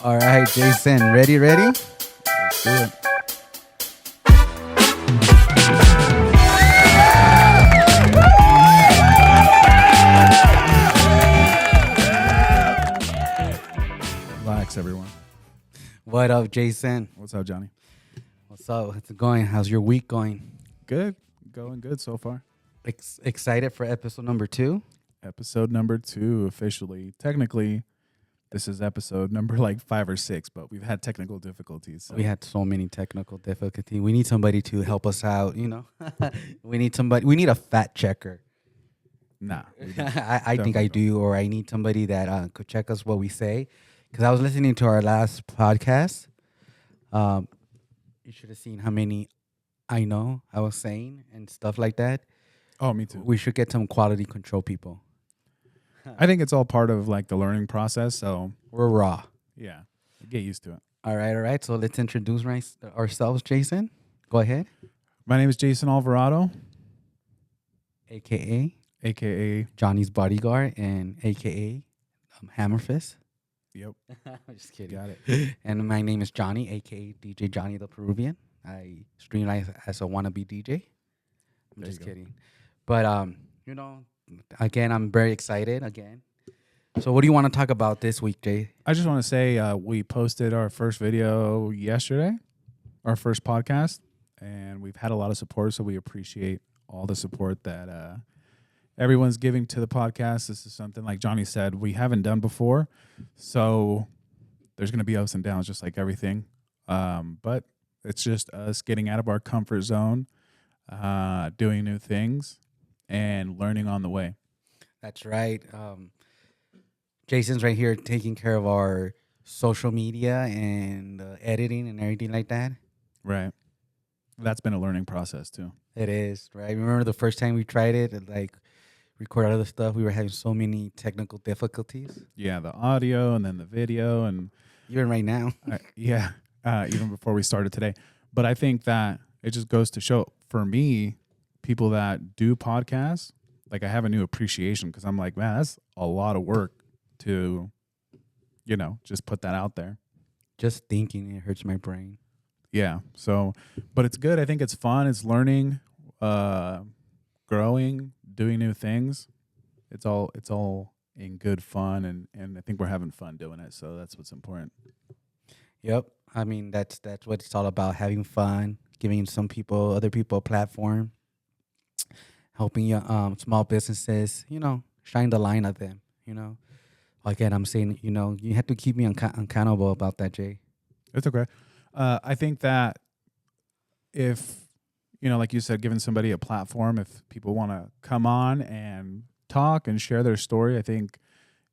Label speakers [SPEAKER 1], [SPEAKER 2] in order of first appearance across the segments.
[SPEAKER 1] All right, Jason, ready? Let's do it.
[SPEAKER 2] Relax, everyone.
[SPEAKER 1] What up, Jason?
[SPEAKER 2] What's up, Johnny?
[SPEAKER 1] What's up? How's it going? How's your week going?
[SPEAKER 2] Good. Going good so far.
[SPEAKER 1] Excited for episode number 2?
[SPEAKER 2] Episode number 2 officially. Technically, this is episode number like 5 or 6, but we've had technical difficulties. So.
[SPEAKER 1] We had so many technical difficulties. We need somebody to help us out, you know. We need a fact checker.
[SPEAKER 2] Nah.
[SPEAKER 1] I think I do, or I need somebody that could check us what we say. Because I was listening to our last podcast. You should have seen how many I was saying and stuff like that.
[SPEAKER 2] Oh, me too.
[SPEAKER 1] We should get some quality control people.
[SPEAKER 2] I think it's all part of like the learning process. So
[SPEAKER 1] we're raw.
[SPEAKER 2] Yeah. Get used to it.
[SPEAKER 1] All right. So let's introduce ourselves, Jason. Go ahead.
[SPEAKER 2] My name is Jason Alvarado.
[SPEAKER 1] AKA Johnny's bodyguard and AKA Hammerfist.
[SPEAKER 2] Yep.
[SPEAKER 1] I'm just kidding.
[SPEAKER 2] Got it.
[SPEAKER 1] And my name is Johnny, a.k.a. DJ Johnny the Peruvian. I stream live as a wannabe DJ. I'm just kidding. But, again, I'm very excited again. So what do you want to talk about this week, Jay?
[SPEAKER 2] I just want to say we posted our first video yesterday, our first podcast, and we've had a lot of support, so we appreciate all the support that everyone's giving to the podcast. This is something, like Johnny said, we haven't done before. So there's going to be ups and downs, just like everything. But it's just us getting out of our comfort zone, doing new things, and learning on the way.
[SPEAKER 1] That's right. Jason's right here taking care of our social media and editing and everything like that.
[SPEAKER 2] Right. That's been a learning process, too.
[SPEAKER 1] It is, right? Remember the first time we tried it and, record other stuff, we were having so many technical difficulties.
[SPEAKER 2] Yeah, the audio and then the video and
[SPEAKER 1] even right now.
[SPEAKER 2] Even before we started today. But I think that it just goes to show, for me, people that do podcasts, like I have a new appreciation because I'm like, man, that's a lot of work to, just put that out there.
[SPEAKER 1] Just thinking it hurts my brain.
[SPEAKER 2] Yeah. So, but it's good. I think it's fun. It's learning, growing, doing new things. It's all in good fun, and I think we're having fun doing it. So that's what's important.
[SPEAKER 1] Yep. I mean, that's what it's all about, having fun, giving other people a platform, helping small businesses, shine the line at them, Again, I'm saying, you have to keep me accountable about that, Jay.
[SPEAKER 2] It's okay. I think that if, like you said, giving somebody a platform, if people want to come on and talk and share their story, I think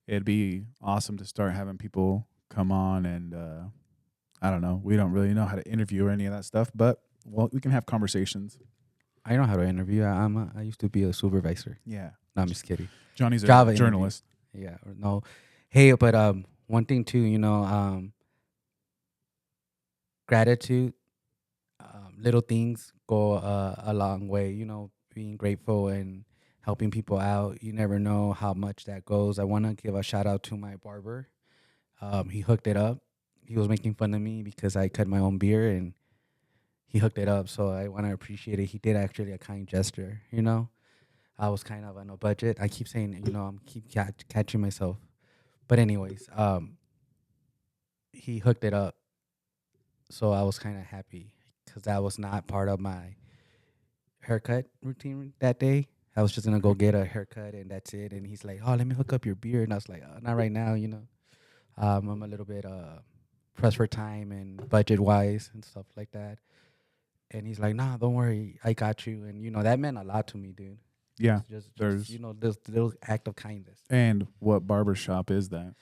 [SPEAKER 2] it'd be awesome to start having people come on and, I don't know. We don't really know how to interview or any of that stuff, but we can have conversations.
[SPEAKER 1] I know how to interview. I used to be a supervisor.
[SPEAKER 2] Yeah.
[SPEAKER 1] No, I'm just kidding.
[SPEAKER 2] Johnny's a
[SPEAKER 1] Java
[SPEAKER 2] journalist.
[SPEAKER 1] Interview. Yeah. No. Hey, but one thing too, gratitude, little things go a long way. Being grateful and helping people out. You never know how much that goes. I want to give a shout out to my barber. He hooked it up. He was making fun of me because I cut my own beard, and he hooked it up. So I want to appreciate it. He did actually a kind gesture, I was kind of on a budget. I keep saying, I'm catching myself. But anyways, he hooked it up. So I was kind of happy because that was not part of my haircut routine that day. I was just going to go get a haircut and that's it. And he's like, oh, let me hook up your beard. And I was like, oh, not right now, I'm a little bit pressed for time and budget-wise and stuff like that. And he's like, nah, don't worry. I got you. And, that meant a lot to me, dude.
[SPEAKER 2] Yeah.
[SPEAKER 1] Just this little act of kindness.
[SPEAKER 2] And what barbershop is that?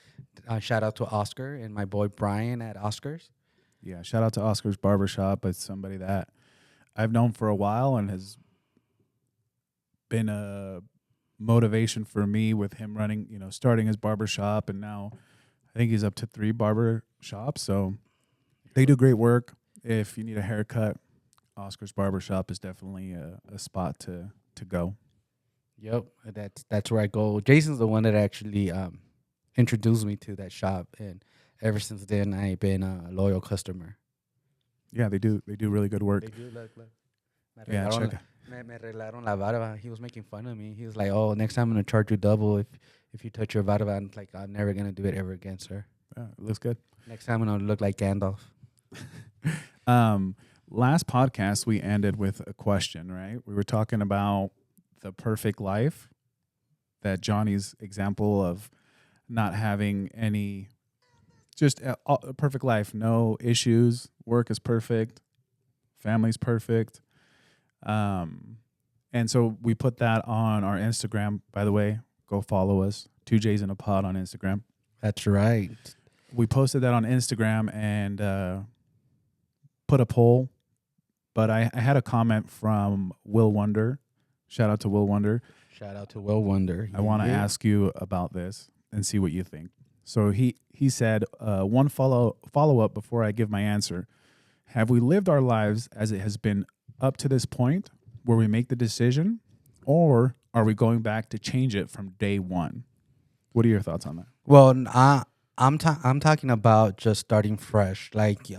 [SPEAKER 1] Shout out to Oscar and my boy Brian at Oscar's.
[SPEAKER 2] Yeah, shout out to Oscar's Barbershop. It's somebody that I've known for a while and has been a motivation for me with him running, starting his barbershop. And now I think he's up to 3 barber shops. So they do great work. If you need a haircut, Oscar's Barbershop is definitely a spot to go.
[SPEAKER 1] Yep, that's where I go. Jason's the one that actually introduced me to that shop, and Ever since then, I've been a loyal customer.
[SPEAKER 2] Yeah, they do really good
[SPEAKER 1] They
[SPEAKER 2] work.
[SPEAKER 1] do look. Me
[SPEAKER 2] Yeah,
[SPEAKER 1] arreglaron,
[SPEAKER 2] check.
[SPEAKER 1] me arreglaron la barba. He was making fun of me. He was like, "Oh, next time I'm gonna charge you double if you touch your barba." And like, I'm never gonna do it ever again, sir.
[SPEAKER 2] It looks good.
[SPEAKER 1] Next time I'm gonna look like Gandalf.
[SPEAKER 2] Um, Last podcast we ended with a question, right? We were talking about the perfect life, that Johnny's example of not having any, just a perfect life, no issues, work is perfect, family's perfect. And so we put that on our Instagram. By the way, go follow us, 2Js in a pod on Instagram.
[SPEAKER 1] That's right.
[SPEAKER 2] We posted that on Instagram and put a poll. But I had a comment from Will Wonder. Shout out to Will Wonder.
[SPEAKER 1] Shout out to Will Wonder.
[SPEAKER 2] I want to ask you about this and see what you think. So he said, one follow up before I give my answer. Have we lived our lives as it has been up to this point where we make the decision, or are we going back to change it from day one? What are your thoughts on that?
[SPEAKER 1] Well, I'm talking about just starting fresh. Like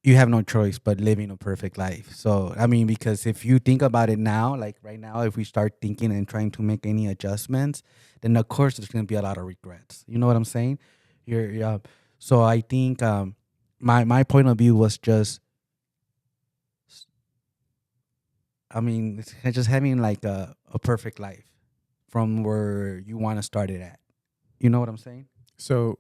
[SPEAKER 1] you have no choice but living a perfect life. So I mean, because if you think about it now, like right now, if we start thinking and trying to make any adjustments, then of course there's gonna be a lot of regrets. You know what I'm saying? Yeah. So I think my point of view was just, I mean, it's just having like a perfect life from where you want to start it at. You know what I'm saying?
[SPEAKER 2] So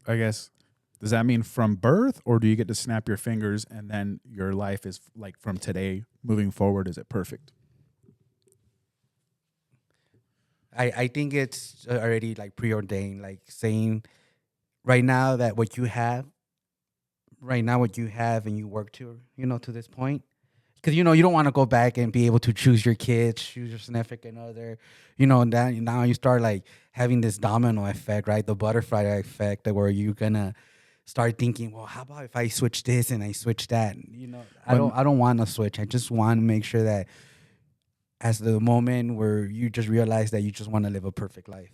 [SPEAKER 2] I guess, does that mean from birth, or do you get to snap your fingers and then your life is like from today moving forward? Is it perfect?
[SPEAKER 1] I think it's already like preordained, like saying right now that what you have, right now what you have, and you work to, to this point. Because you don't want to go back and be able to choose your kids, choose your significant other, and then now you start like having this domino effect, right? The butterfly effect, that where you're gonna start thinking, well, how about if I switch this and I switch that?
[SPEAKER 2] When
[SPEAKER 1] I don't want to switch. I just want to make sure that as the moment where you just realize that you just want to live a perfect life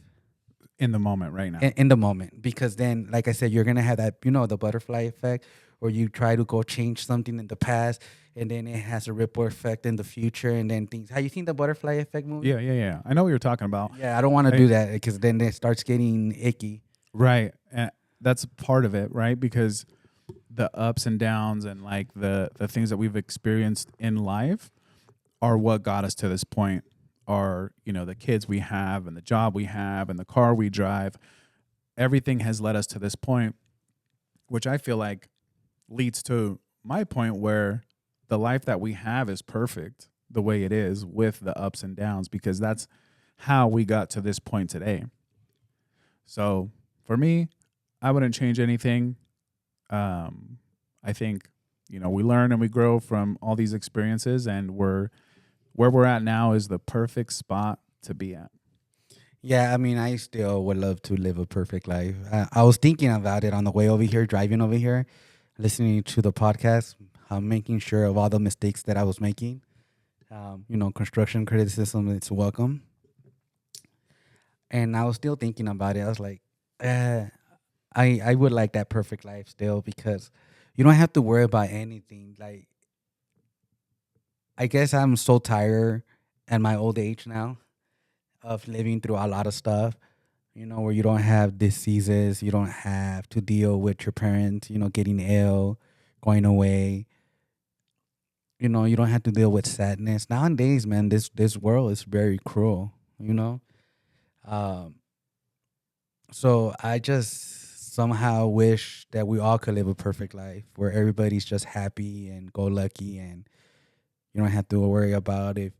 [SPEAKER 2] in the moment right now.
[SPEAKER 1] in the moment, because then, like I said, you're gonna have that, the butterfly effect, or you try to go change something in the past, and then it has a ripple effect in the future, and then things. Have you seen the butterfly effect movie?
[SPEAKER 2] Yeah. I know what you're talking about.
[SPEAKER 1] Yeah, I don't want to do that because then it starts getting icky.
[SPEAKER 2] Right. And that's part of it, right? Because the ups and downs and like the things that we've experienced in life are what got us to this point. Are, the kids we have and the job we have and the car we drive. Everything has led us to this point, which I feel like leads to my point where the life that we have is perfect the way it is, with the ups and downs, because that's how we got to this point today. So for me, I wouldn't change anything. I think, we learn and we grow from all these experiences, and where we're at now is the perfect spot to be at.
[SPEAKER 1] Yeah, I mean, I still would love to live a perfect life. I was thinking about it on the way over here, driving over here, listening to the podcast. I'm making sure of all the mistakes that I was making. Construction criticism, it's welcome. And I was still thinking about it. I was like, I would like that perfect life still, because you don't have to worry about anything. Like, I guess I'm so tired at my old age now of living through a lot of stuff, where you don't have diseases, you don't have to deal with your parents, getting ill, going away. You don't have to deal with sadness. Nowadays, man, this world is very cruel, Um, so I just somehow wish that we all could live a perfect life where everybody's just happy and go lucky, and you don't have to worry about if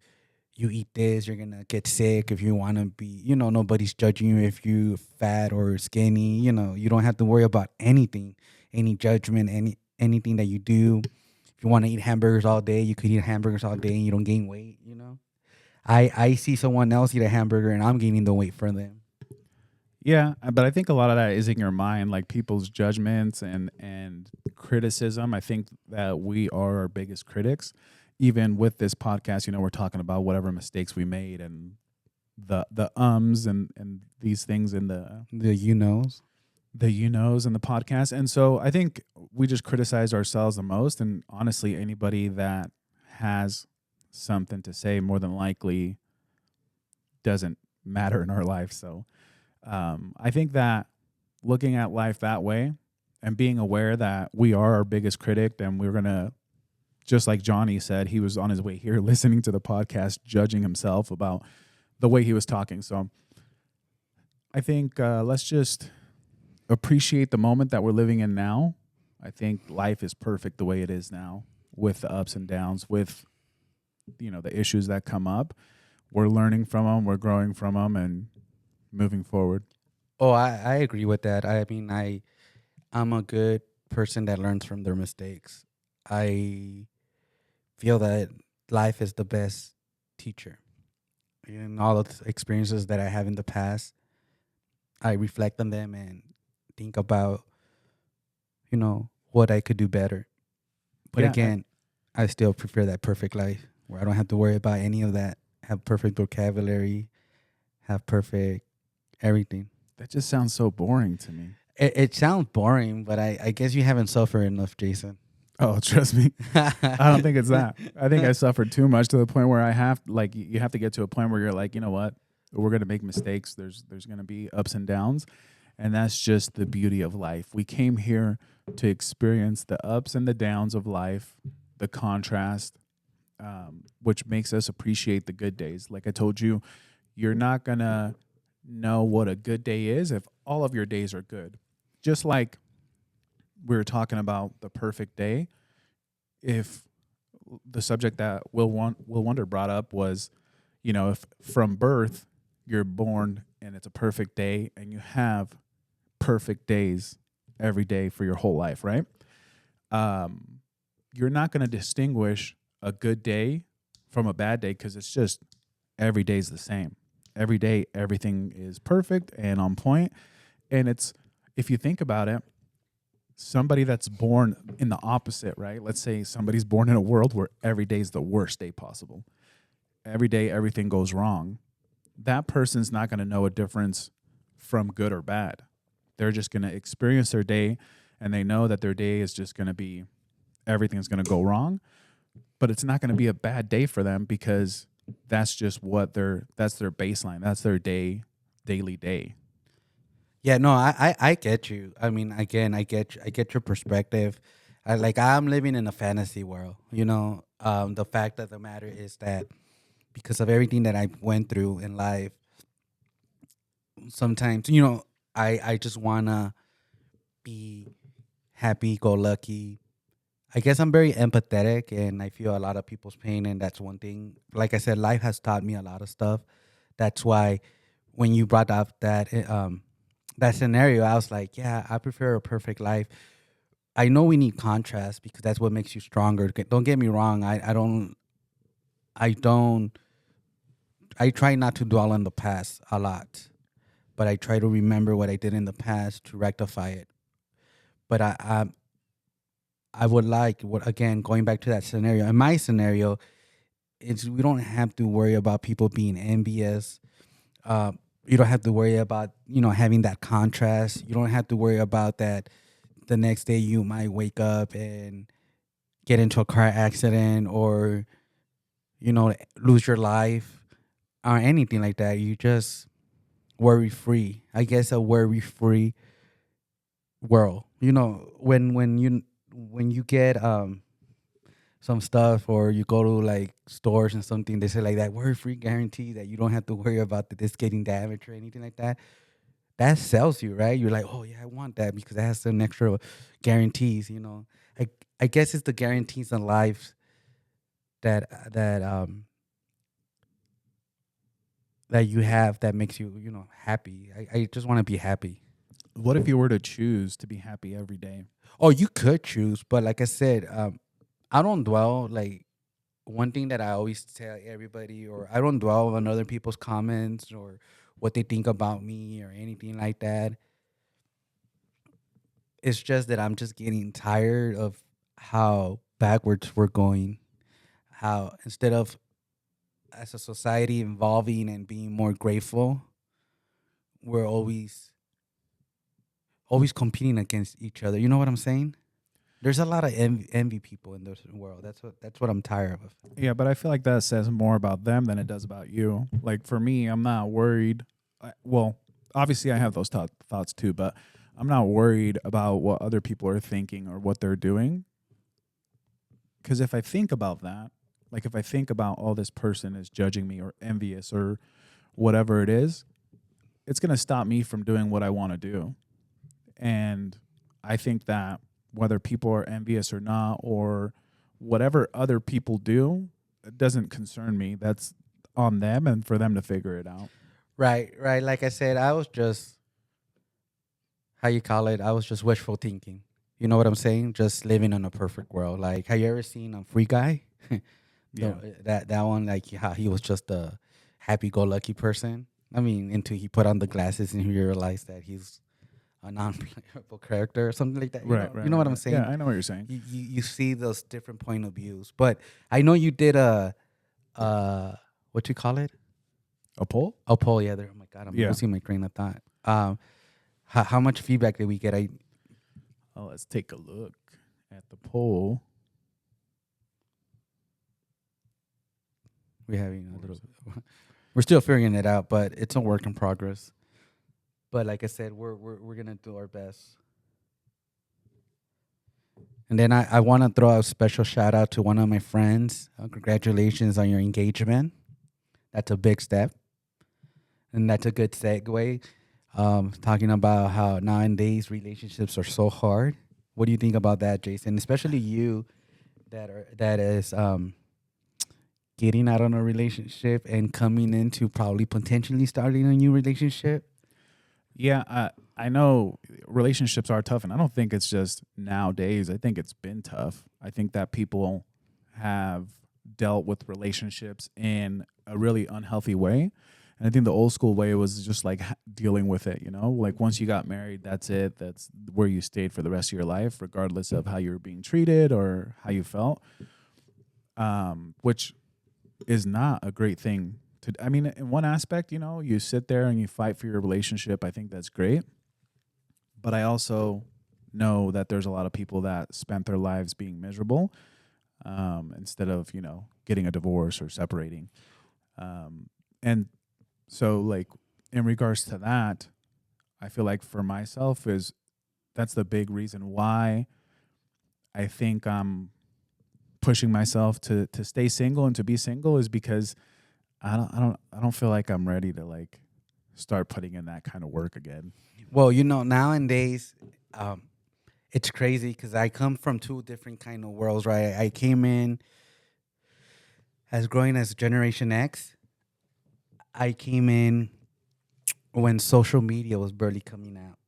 [SPEAKER 1] you eat this, you're gonna get sick. If you want to be, nobody's judging you if you fat or skinny. You don't have to worry about anything, any judgment, anything that you do. If you want to eat hamburgers all day, you could eat hamburgers all day and you don't gain weight. I see someone else eat a hamburger and I'm gaining the weight for them.
[SPEAKER 2] Yeah, but I think a lot of that is in your mind, like people's judgments and criticism. I think that we are our biggest critics. Even with this podcast, we're talking about whatever mistakes we made and the and these things in the
[SPEAKER 1] The.
[SPEAKER 2] the you knows in the podcast. And so I think we just criticize ourselves the most. And honestly, anybody that has something to say more than likely doesn't matter in our life. So I think that looking at life that way and being aware that we are our biggest critic and we're going to, just like Johnny said, he was on his way here listening to the podcast, judging himself about the way he was talking. So I think let's just appreciate the moment that we're living in now. I think life is perfect the way it is now, with the ups and downs, with the issues that come up. We're learning from them, we're growing from them, and moving forward.
[SPEAKER 1] Oh, I agree with that. I mean, I'm a good person that learns from their mistakes. I feel that life is the best teacher. In all of the experiences that I have in the past, I reflect on them and think about, what I could do better. But
[SPEAKER 2] Yeah,
[SPEAKER 1] again, I still prefer that perfect life where I don't have to worry about any of that. Have perfect vocabulary, have perfect everything.
[SPEAKER 2] that just sounds so boring to me.
[SPEAKER 1] It sounds boring, but I guess you haven't suffered enough, Jason.
[SPEAKER 2] Oh, trust me. I don't think it's that. I think I suffered too much to the point where I have you have to get to a point where you're like, you know what? We're gonna make mistakes. There's gonna be ups and downs. And that's just the beauty of life. We came here to experience the ups and the downs of life, the contrast, which makes us appreciate the good days. Like I told you, you're not gonna know what a good day is if all of your days are good. Just like we were talking about the perfect day, if the subject that Will Wonder brought up was, if from birth you're born and it's a perfect day and you have perfect days every day for your whole life, right? You're not going to distinguish a good day from a bad day because it's just every day's the same. Every day, everything is perfect and on point. And it's, if you think about it, somebody that's born in the opposite, right? Let's say somebody's born in a world where every day is the worst day possible. Every day, everything goes wrong. That person's not going to know a difference from good or bad. They're just going to experience their day and they know that their day is just going to be, everything's going to go wrong, but it's not going to be a bad day for them because that's just that's their baseline. That's their daily day.
[SPEAKER 1] Yeah, no, I get you. I mean, again, I get your perspective. I'm living in a fantasy world. The fact of the matter is that because of everything that I went through in life, sometimes I just wanna be happy, go lucky. I guess I'm very empathetic, and I feel a lot of people's pain, and that's one thing. Like I said, life has taught me a lot of stuff. That's why when you brought up that scenario, I was like, yeah, I prefer a perfect life. I know we need contrast because that's what makes you stronger. Don't get me wrong. I don't, I try not to dwell on the past a lot, but I try to remember what I did in the past to rectify it. But I would like, what again, going back to that scenario, in my scenario, it's we don't have to worry about people being envious. Uh, you don't have to worry about having that contrast. You don't have to worry about that. The next day you might wake up and get into a car accident or lose your life or anything like that. You just worry free. I guess a worry free world. When you get some stuff or you go to like stores and something, they say like that worry free guarantee that you don't have to worry about this getting damaged or anything like that. That sells you, right? You're like, oh yeah, I want that because it has some extra guarantees. I I guess it's the guarantees in life that that you have that makes you happy. I just want to be happy.
[SPEAKER 2] What if you were to choose to be happy every day?
[SPEAKER 1] Oh, you could choose, but like I said, I don't dwell like one thing that I always tell everybody, or I don't dwell on other people's comments or what they think about me or anything like that. It's just that I'm just getting tired of how backwards we're going. How instead of as a society evolving and being more grateful, we're always competing against each other. You know what I'm saying? There's a lot of envy people in this world. That's what I'm tired of.
[SPEAKER 2] Yeah, but I feel like that says more about them than it does about you. Like for me, I'm not worried. Well, obviously I have those thoughts too, but I'm not worried about what other people are thinking or what they're doing. Because if I think about that, like if I think about, oh, this person is judging me or envious or whatever it is, it's going to stop me from doing what I want to do. And I think that whether people are envious or not, or whatever other people do, it doesn't concern me. That's on them and for them to figure it out.
[SPEAKER 1] Right, right. Like I said, I was just how you call it. I was just wishful thinking. You know what I'm saying? Just living in a perfect world. Like, have you ever seen a Free Guy?
[SPEAKER 2] Yeah.
[SPEAKER 1] That one, like how he was just a happy-go-lucky person. I mean, until he put on the glasses and he realized that he's a non-playable character or something like that. You know what I'm saying?
[SPEAKER 2] Yeah, I know what you're saying.
[SPEAKER 1] You see those different point of views. But I know you did a what you call it?
[SPEAKER 2] A poll?
[SPEAKER 1] A poll. Yeah, there. Oh my god, I'm losing my train of thought. How much feedback did we get?
[SPEAKER 2] Let's take a look at the poll.
[SPEAKER 1] We're having a little. We're still figuring it out, but it's a work in progress. But like I said, we're gonna do our best. And then I want to throw a special shout out to one of my friends. Congratulations on your engagement. That's a big step. And that's a good segue. Talking about how nowadays relationships are so hard. What do you think about that, Jason? Especially you that is getting out on a relationship and coming into probably potentially starting a new relationship.
[SPEAKER 2] Yeah, I know relationships are tough, and I don't think it's just nowadays. I think it's been tough. I think that people have dealt with relationships in a really unhealthy way. And I think the old school way was just like dealing with it, like once you got married, that's it. That's where you stayed for the rest of your life, regardless of how you were being treated or how you felt, which is not a great thing. I mean, in one aspect, you sit there and you fight for your relationship. I think that's great. But I also know that there's a lot of people that spent their lives being miserable instead of, getting a divorce or separating. And so, like, in regards to that, I feel like for myself that's the big reason why I think I'm pushing myself to stay single and to be single is because I don't feel like I'm ready to like start putting in that kind of work again.
[SPEAKER 1] Well, nowadays, it's crazy because I come from two different kind of worlds, right? I came in as growing as Generation X. I came in when social media was barely coming out.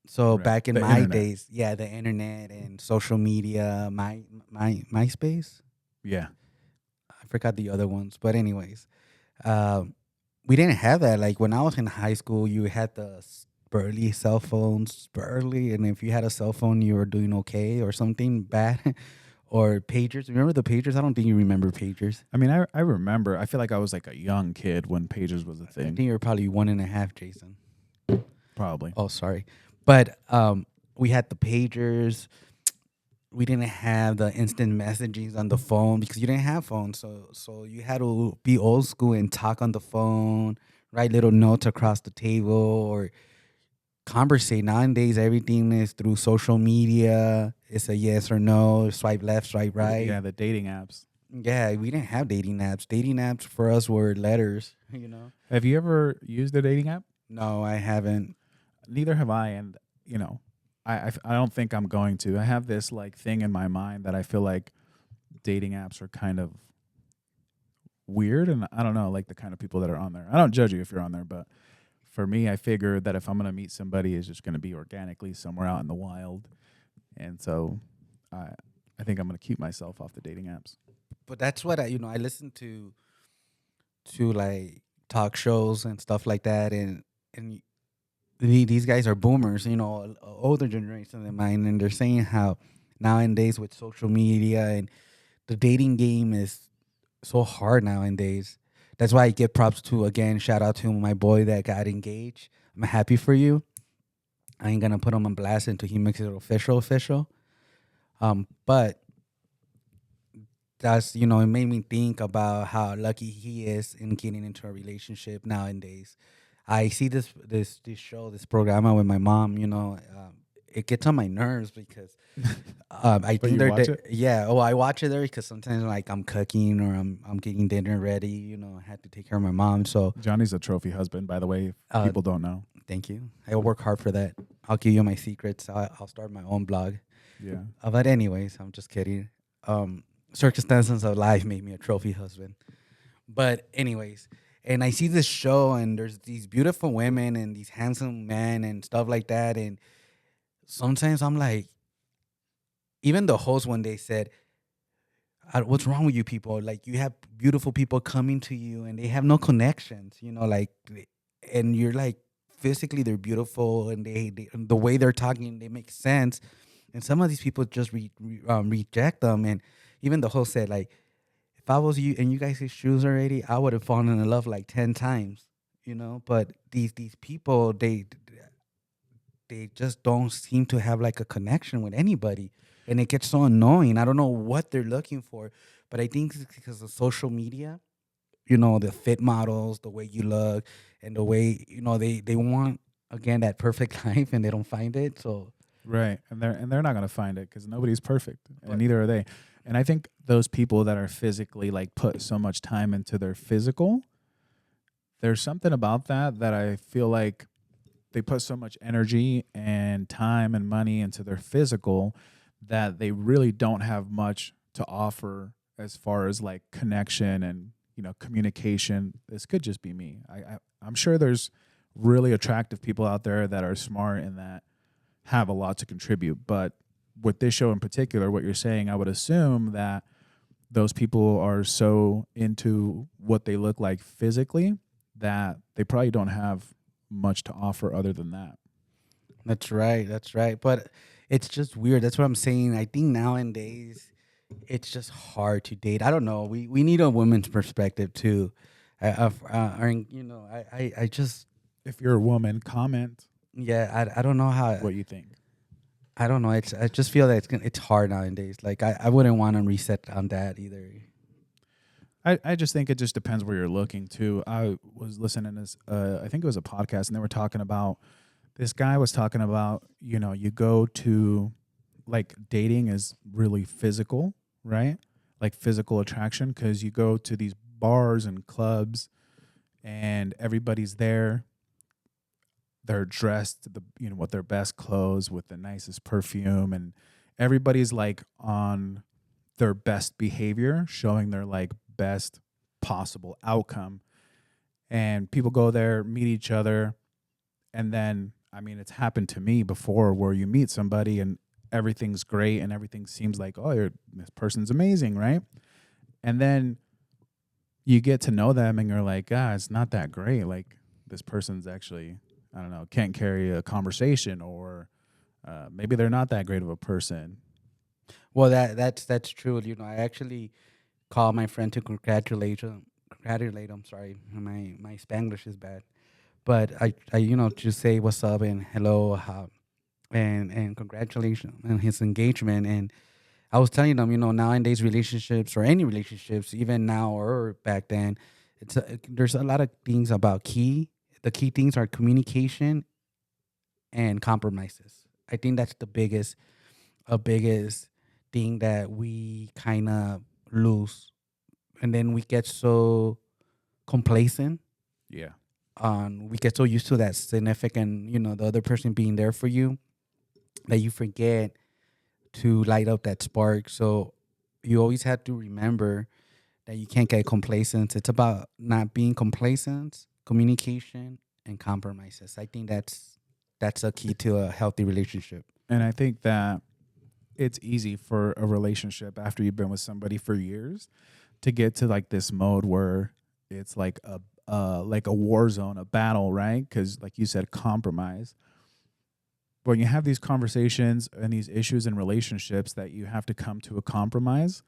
[SPEAKER 1] So
[SPEAKER 2] Right.
[SPEAKER 1] back in
[SPEAKER 2] The
[SPEAKER 1] my
[SPEAKER 2] internet.
[SPEAKER 1] days, yeah, the internet and social media, MySpace.
[SPEAKER 2] Yeah.
[SPEAKER 1] I forgot the other ones, but anyways, we didn't have that. Like when I was in high school, you had the early cell phones, early, and if you had a cell phone, you were doing okay or something bad, or pagers. Remember the pagers? I don't think you remember pagers.
[SPEAKER 2] I mean, I remember. I feel like I was like a young kid when pagers was a
[SPEAKER 1] I
[SPEAKER 2] thing.
[SPEAKER 1] think you were probably 1.5, Jason.
[SPEAKER 2] Probably.
[SPEAKER 1] Oh, sorry, but we had the pagers. We didn't have the instant messaging on the phone because you didn't have phones. So you had to be old school and talk on the phone, write little notes across the table or conversate. Nowadays, everything is through social media. It's a yes or no, swipe left, swipe right.
[SPEAKER 2] Yeah, the dating apps.
[SPEAKER 1] Yeah, we didn't have dating apps. Dating apps for us were letters,
[SPEAKER 2] Have you ever used a dating app?
[SPEAKER 1] No, I haven't.
[SPEAKER 2] Neither have I, and I don't think I'm going to. I have this like thing in my mind that I feel like dating apps are kind of weird, and I don't know, like the kind of people that are on there. I don't judge you if you're on there, but for me, I figure that if I'm gonna meet somebody, it's just gonna be organically somewhere out in the wild, and so I think I'm gonna keep myself off the dating apps.
[SPEAKER 1] But that's what I listen to like talk shows and stuff like that, and these guys are boomers, older generation than mine, and they're saying how nowadays with social media and the dating game is so hard nowadays. That's why I give props to again, shout out to my boy that got engaged. I'm happy for you. I ain't gonna put him on blast until he makes it official. But that's, it made me think about how lucky he is in getting into a relationship nowadays. I see this show, this program with my mom. It gets on my nerves because I
[SPEAKER 2] But
[SPEAKER 1] think
[SPEAKER 2] you watch it?
[SPEAKER 1] yeah. Oh, I watch it there because sometimes like I'm cooking or I'm getting dinner ready. I had to take care of my mom. So
[SPEAKER 2] Johnny's a trophy husband, by the way, if
[SPEAKER 1] uh,
[SPEAKER 2] people don't know.
[SPEAKER 1] thank you. I work hard for that. I'll give you my secrets. I'll start my own blog.
[SPEAKER 2] Yeah.
[SPEAKER 1] But anyways, I'm just kidding. Um, Circumstances of life made me a trophy husband. But anyways, and I see this show, and there's these beautiful women and these handsome men and stuff like that. And sometimes I'm like, even the host one day said, "What's wrong with you people? Like, you have beautiful people coming to you, and they have no connections. Like, and you're like, physically they're beautiful, and and the way they're talking, they make sense. And some of these people just reject them. And even the host said, like, if I was you in you guys' shoes already, I would have fallen in love like 10 times. But these people, they just don't seem to have like a connection with anybody, and it gets so annoying. I don't know what they're looking for, but I think it's because of social media. The fit models, the way you look, and the way they want, again, that perfect life, and they don't find it. So,
[SPEAKER 2] Right. And they're not going to find it cuz nobody's perfect and
[SPEAKER 1] but
[SPEAKER 2] neither are they. And I think those people that are physically like put so much time into their physical, there's something about that I feel like they put so much energy and time and money into their physical that they really don't have much to offer as far as like connection and communication. This could just be me. I'm sure there's really attractive people out there that are smart and that have a lot to contribute. But with this show in particular, what you're saying, I would assume that those people are so into what they look like physically that they probably don't have much to offer other than that.
[SPEAKER 1] that's right. That's right. But it's just weird. That's what I'm saying. I think nowadays it's just hard to date. I don't know. We need a woman's perspective too. I just,
[SPEAKER 2] If you're a woman, comment
[SPEAKER 1] yeah. I don't know how.
[SPEAKER 2] what you think.
[SPEAKER 1] I don't know. I just feel that it's hard nowadays. Like, I wouldn't want to reset on that either.
[SPEAKER 2] I just think it just depends where you're looking to. I was listening to this, I think it was a podcast, and they were talking about, this guy was talking about, you go to, like, dating is really physical, right? Like physical attraction, because you go to these bars and clubs and everybody's there. They're dressed with their best clothes, with the nicest perfume, and everybody's like on their best behavior, showing their like best possible outcome. And people go there, meet each other, and then, I mean, it's happened to me before where you meet somebody and everything's great and everything seems like, oh, this person's amazing, right? And then you get to know them and you're like, it's not that great. Like, this person's actually, I don't know, can't carry a conversation, or maybe they're not that great of a person.
[SPEAKER 1] Well, that's true. I actually called my friend to congratulate him. Congratulate him. Sorry, my Spanglish is bad. But I just say what's up and hello, and congratulations on his engagement. And I was telling them, nowadays relationships, or any relationships, even now or back then, there's a lot of things about key. The key things are communication and compromises. I think that's biggest thing that we kind of lose, and then we get so complacent.
[SPEAKER 2] Yeah.
[SPEAKER 1] We get so used to that significant, the other person being there for you, that you forget to light up that spark. So you always have to remember that you can't get complacent. It's about not being complacent, communication, and compromises. I think that's a key to a healthy relationship.
[SPEAKER 2] And I think that it's easy for a relationship after you've been with somebody for years to get to like this mode where it's like a war zone, a battle, right? Because like you said, compromise. When you have these conversations and these issues in relationships that you have to come to a compromise,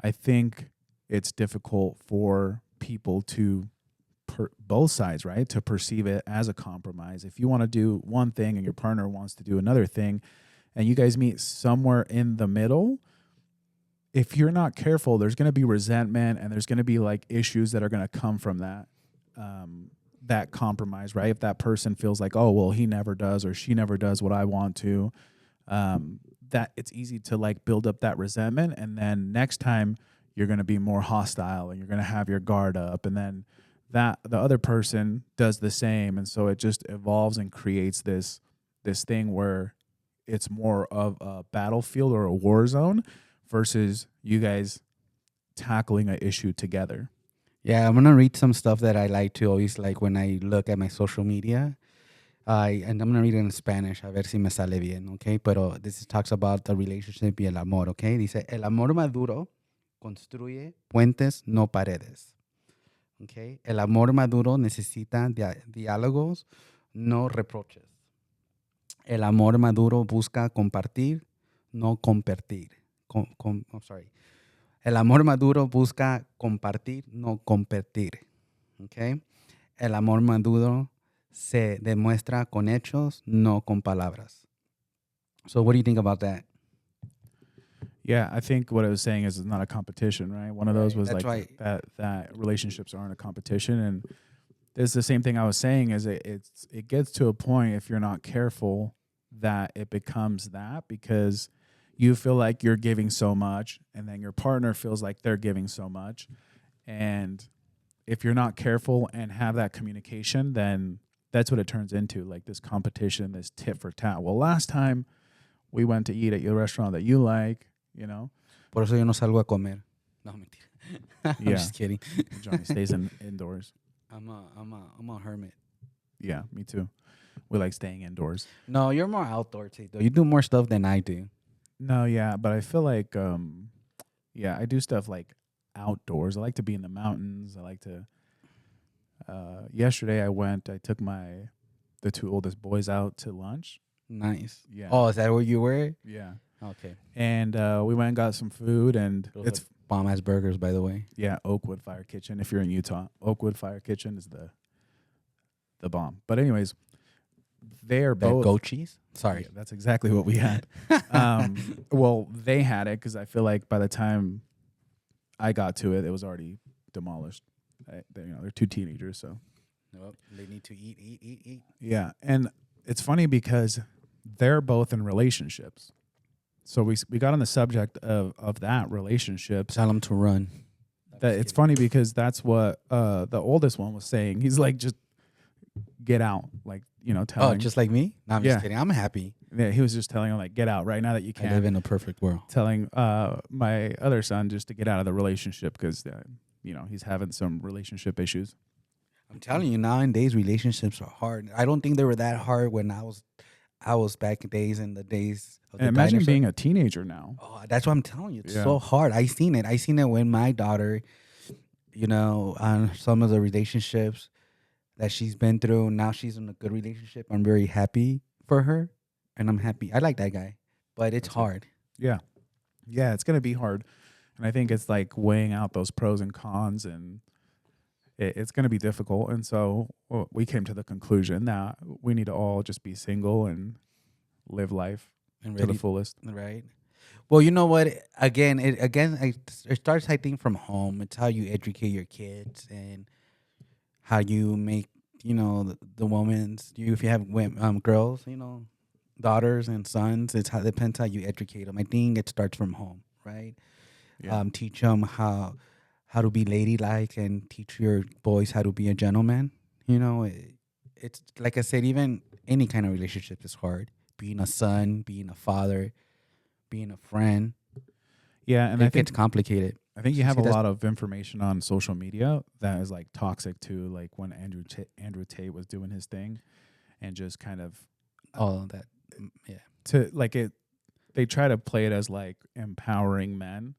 [SPEAKER 2] I think it's difficult for people to both sides, right, to perceive it as a compromise. If you want to do one thing and your partner wants to do another thing, and you guys meet somewhere in the middle, if you're not careful, there's going to be resentment and there's going to be like issues that are going to come from that compromise, right? If that person feels like, oh, well, he never does or she never does what I want to, that it's easy to like build up that resentment. And then next time you're going to be more hostile and you're going to have your guard up. And then that the other person does the same. And so it just evolves and creates this thing where it's more of a battlefield or a war zone versus you guys tackling an issue together.
[SPEAKER 1] Yeah, I'm gonna read some stuff that I like to always like when I look at my social media. And I'm gonna read it in Spanish, a ver si me sale bien, okay? Pero this talks about the relationship y el amor, okay? Dice, el amor maduro construye puentes, no paredes, okay? El amor maduro necesita diálogos, no reproches. El amor maduro busca compartir, no competir. I'm sorry. El amor maduro busca compartir, no competir. Okay? El amor maduro se demuestra con hechos, no con palabras. So what do you think about that?
[SPEAKER 2] Yeah, I think what I was saying is it's not a competition, right? One of those was
[SPEAKER 1] That's
[SPEAKER 2] like
[SPEAKER 1] right.
[SPEAKER 2] that relationships aren't a competition, and it's the same thing I was saying is it gets to a point if you're not careful that it becomes that because you feel like you're giving so much and then your partner feels like they're giving so much. And if you're not careful and have that communication, then that's what it turns into, like this competition, this tit for tat. Well, last time we went to eat at your restaurant that you like, you know.
[SPEAKER 1] Por eso yo no salgo a comer. No, mentira. I'm
[SPEAKER 2] Yeah.
[SPEAKER 1] just kidding.
[SPEAKER 2] Johnny stays indoors.
[SPEAKER 1] I'm a hermit.
[SPEAKER 2] Yeah, me too. We like staying indoors.
[SPEAKER 1] No, you're more outdoorsy though. You do more stuff than I do.
[SPEAKER 2] No, yeah, but I feel like, I do stuff like outdoors. I like to be in the mountains. I like to. Yesterday, I took the two oldest boys out to lunch.
[SPEAKER 1] Nice.
[SPEAKER 2] Yeah.
[SPEAKER 1] Oh, is that where you were?
[SPEAKER 2] Yeah.
[SPEAKER 1] Okay.
[SPEAKER 2] And we went and got some food, and
[SPEAKER 1] Those
[SPEAKER 2] it's
[SPEAKER 1] are bomb-ass burgers, by the way.
[SPEAKER 2] yeah, Oakwood Fire Kitchen. If you're in Utah, Oakwood Fire Kitchen is the bomb. But anyways, they're
[SPEAKER 1] That
[SPEAKER 2] both
[SPEAKER 1] goat cheese? Sorry.
[SPEAKER 2] Yeah, that's exactly what we had. Well, they had it because I feel like by the time I got to it, it was already demolished. They're two teenagers, so
[SPEAKER 1] Nope. They need to eat.
[SPEAKER 2] yeah. And it's funny because they're both in relationships. So we got on the subject of that relationships.
[SPEAKER 1] Tell them to run.
[SPEAKER 2] That it's funny because that's what the oldest one was saying. He's like, just get out, like telling.
[SPEAKER 1] Oh, just like me? No, I'm
[SPEAKER 2] Yeah.
[SPEAKER 1] just kidding. I'm happy.
[SPEAKER 2] Yeah, he was just telling him like, get out right now that you
[SPEAKER 1] I
[SPEAKER 2] can.
[SPEAKER 1] live in a perfect world.
[SPEAKER 2] Telling my other son just to get out of the relationship because he's having some relationship issues.
[SPEAKER 1] I'm telling you, nowadays relationships are hard. I don't think they were that hard when I was back in the days of the
[SPEAKER 2] And imagine
[SPEAKER 1] dinosaur.
[SPEAKER 2] being a teenager now.
[SPEAKER 1] Oh, that's what I'm telling you. It's
[SPEAKER 2] Yeah.
[SPEAKER 1] so hard. I seen it when my daughter, on some of the relationships that she's been through. Now she's in a good relationship. I'm very happy for her, and I'm happy. I like that guy, but it's hard.
[SPEAKER 2] Yeah, it's gonna be hard, and I think it's like weighing out those pros and cons, and it's gonna be difficult. And so we came to the conclusion that we need to all just be single and live life
[SPEAKER 1] And
[SPEAKER 2] to the
[SPEAKER 1] really,
[SPEAKER 2] fullest.
[SPEAKER 1] right? Well, you know what? It starts, I think, from home. It's how you educate your kids and how you make the women's. If you have girls, daughters and sons, it depends how you educate them. I think it starts from home, right?
[SPEAKER 2] Yeah.
[SPEAKER 1] Teach them how to be ladylike and teach your boys how to be a gentleman. It's like I said, even any kind of relationship is hard. Being a son, being a father, being a friend.
[SPEAKER 2] Yeah, and
[SPEAKER 1] I
[SPEAKER 2] I
[SPEAKER 1] think
[SPEAKER 2] think
[SPEAKER 1] it's complicated.
[SPEAKER 2] I think you have
[SPEAKER 1] See,
[SPEAKER 2] a
[SPEAKER 1] that's-
[SPEAKER 2] lot of information on social media that is like toxic too. Like when Andrew Tate was doing his thing, and just kind of
[SPEAKER 1] All of that. Yeah.
[SPEAKER 2] to like it, they try to play it as like empowering men,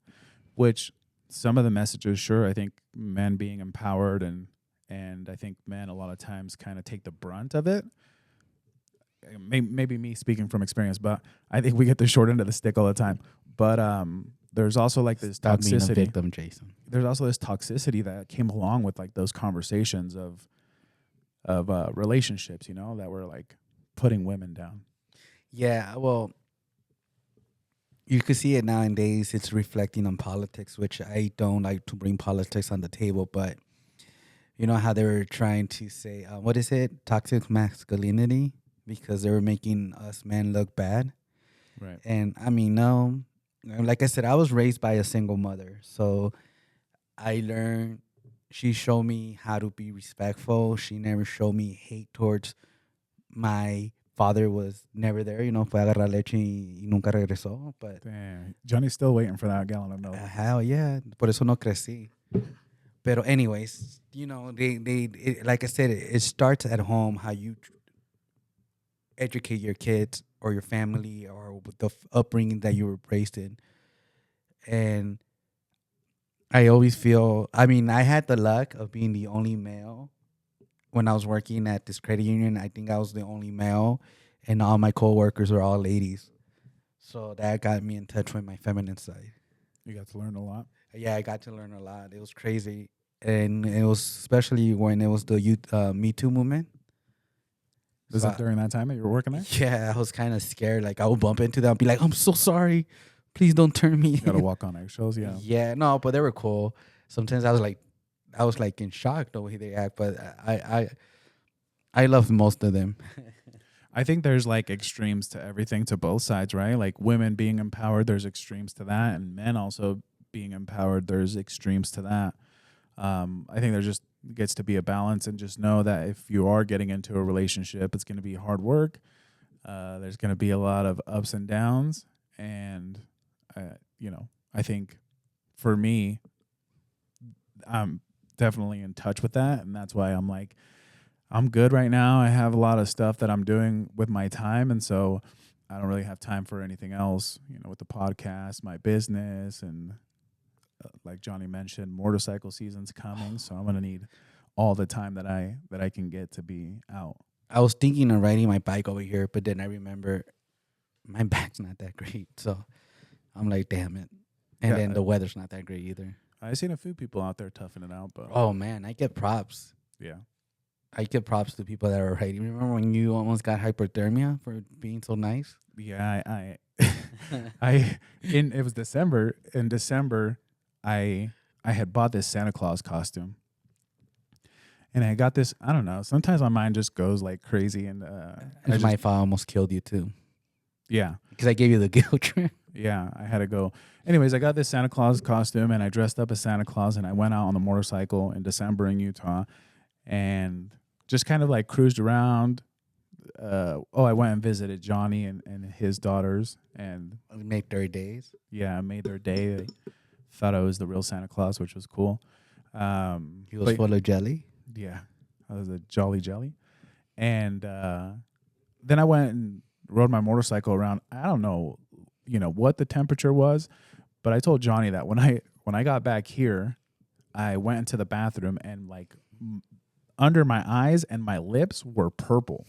[SPEAKER 2] which some of the messages, sure, I think men being empowered and I think men a lot of times kind of take the brunt of it. Maybe me speaking from experience, but I think we get the short end of the stick all the time. But there's also like this
[SPEAKER 1] Stop being a
[SPEAKER 2] toxicity.
[SPEAKER 1] victim, Jason.
[SPEAKER 2] There's also this toxicity that came along with like those conversations of relationships, that were like putting women down.
[SPEAKER 1] Yeah, well, you could see it nowadays. It's reflecting on politics, which I don't like to bring politics on the table. But you know how they were trying to say, what is it, toxic masculinity, because they were making us men look bad.
[SPEAKER 2] Right.
[SPEAKER 1] And I mean, no, like I said, I was raised by a single mother, so I learned. She showed me how to be respectful. She never showed me hate towards my father. Was never there. Fue a agarrar leche y nunca regresó. But
[SPEAKER 2] Damn. Johnny's still waiting for that gallon of milk.
[SPEAKER 1] hell yeah, por eso no crecí. Pero anyways, like I said, it starts at home. How you educate your kids or your family or the upbringing that you were raised in. And I always feel, I mean, I had the luck of being the only male when I was working at this credit union. I think I was the only male, and all my coworkers were all ladies. So that got me in touch with my feminine side.
[SPEAKER 2] You got to learn a lot.
[SPEAKER 1] Yeah, I got to learn a lot. It was crazy. And it was especially when it was the youth Me Too movement.
[SPEAKER 2] Was
[SPEAKER 1] So
[SPEAKER 2] that during that time that you were working there?
[SPEAKER 1] yeah, I was kind of scared. Like I would bump into them and be like, I'm so sorry. Please don't turn me.
[SPEAKER 2] You got to walk on eggshells, yeah.
[SPEAKER 1] Yeah, no, but they were cool. Sometimes I was like in shock the way they act, but I love most of them.
[SPEAKER 2] I think there's like extremes to everything, to both sides, right? Like women being empowered, there's extremes to that, and men also being empowered, there's extremes to that. I think there just gets to be a balance, and just know that if you are getting into a relationship, it's going to be hard work. There's going to be a lot of ups and downs, and I think for me, I'm definitely in touch with that, and that's why I'm like, I'm good right now. I have a lot of stuff that I'm doing with my time, and so I don't really have time for anything else, with the podcast, my business, and like Johnny mentioned, motorcycle season's coming, so I'm going to need all the time that I can get to be out.
[SPEAKER 1] I was thinking of riding my bike over here, but then I remember my back's not that great, so I'm like, damn it. And
[SPEAKER 2] Yeah.
[SPEAKER 1] then the weather's not that great either.
[SPEAKER 2] I've seen a few people out there toughing it out, but
[SPEAKER 1] Oh man, I get props.
[SPEAKER 2] yeah.
[SPEAKER 1] I give props to people that are riding. Remember when you almost got hypothermia for being so nice?
[SPEAKER 2] Yeah, it was December. In December, I had bought this Santa Claus costume, and I got this. I don't know. Sometimes my mind just goes like crazy, and
[SPEAKER 1] My father almost killed you too
[SPEAKER 2] yeah,
[SPEAKER 1] because I gave you the guilt trip.
[SPEAKER 2] yeah. I had to go. Anyways, I got this Santa Claus costume, and I dressed up as Santa Claus, and I went out on the motorcycle in December in Utah, and just kind of like cruised around. I went and visited Johnny and his daughters, and
[SPEAKER 1] We made 30 days.
[SPEAKER 2] yeah, I made their day. They thought I was the real Santa Claus, which was cool.
[SPEAKER 1] He was full of jelly.
[SPEAKER 2] Yeah, I was a jolly jelly. And then I went and rode my motorcycle around. I don't know, what the temperature was, but I told Johnny that when I got back here, I went into the bathroom and like under my eyes and my lips were purple.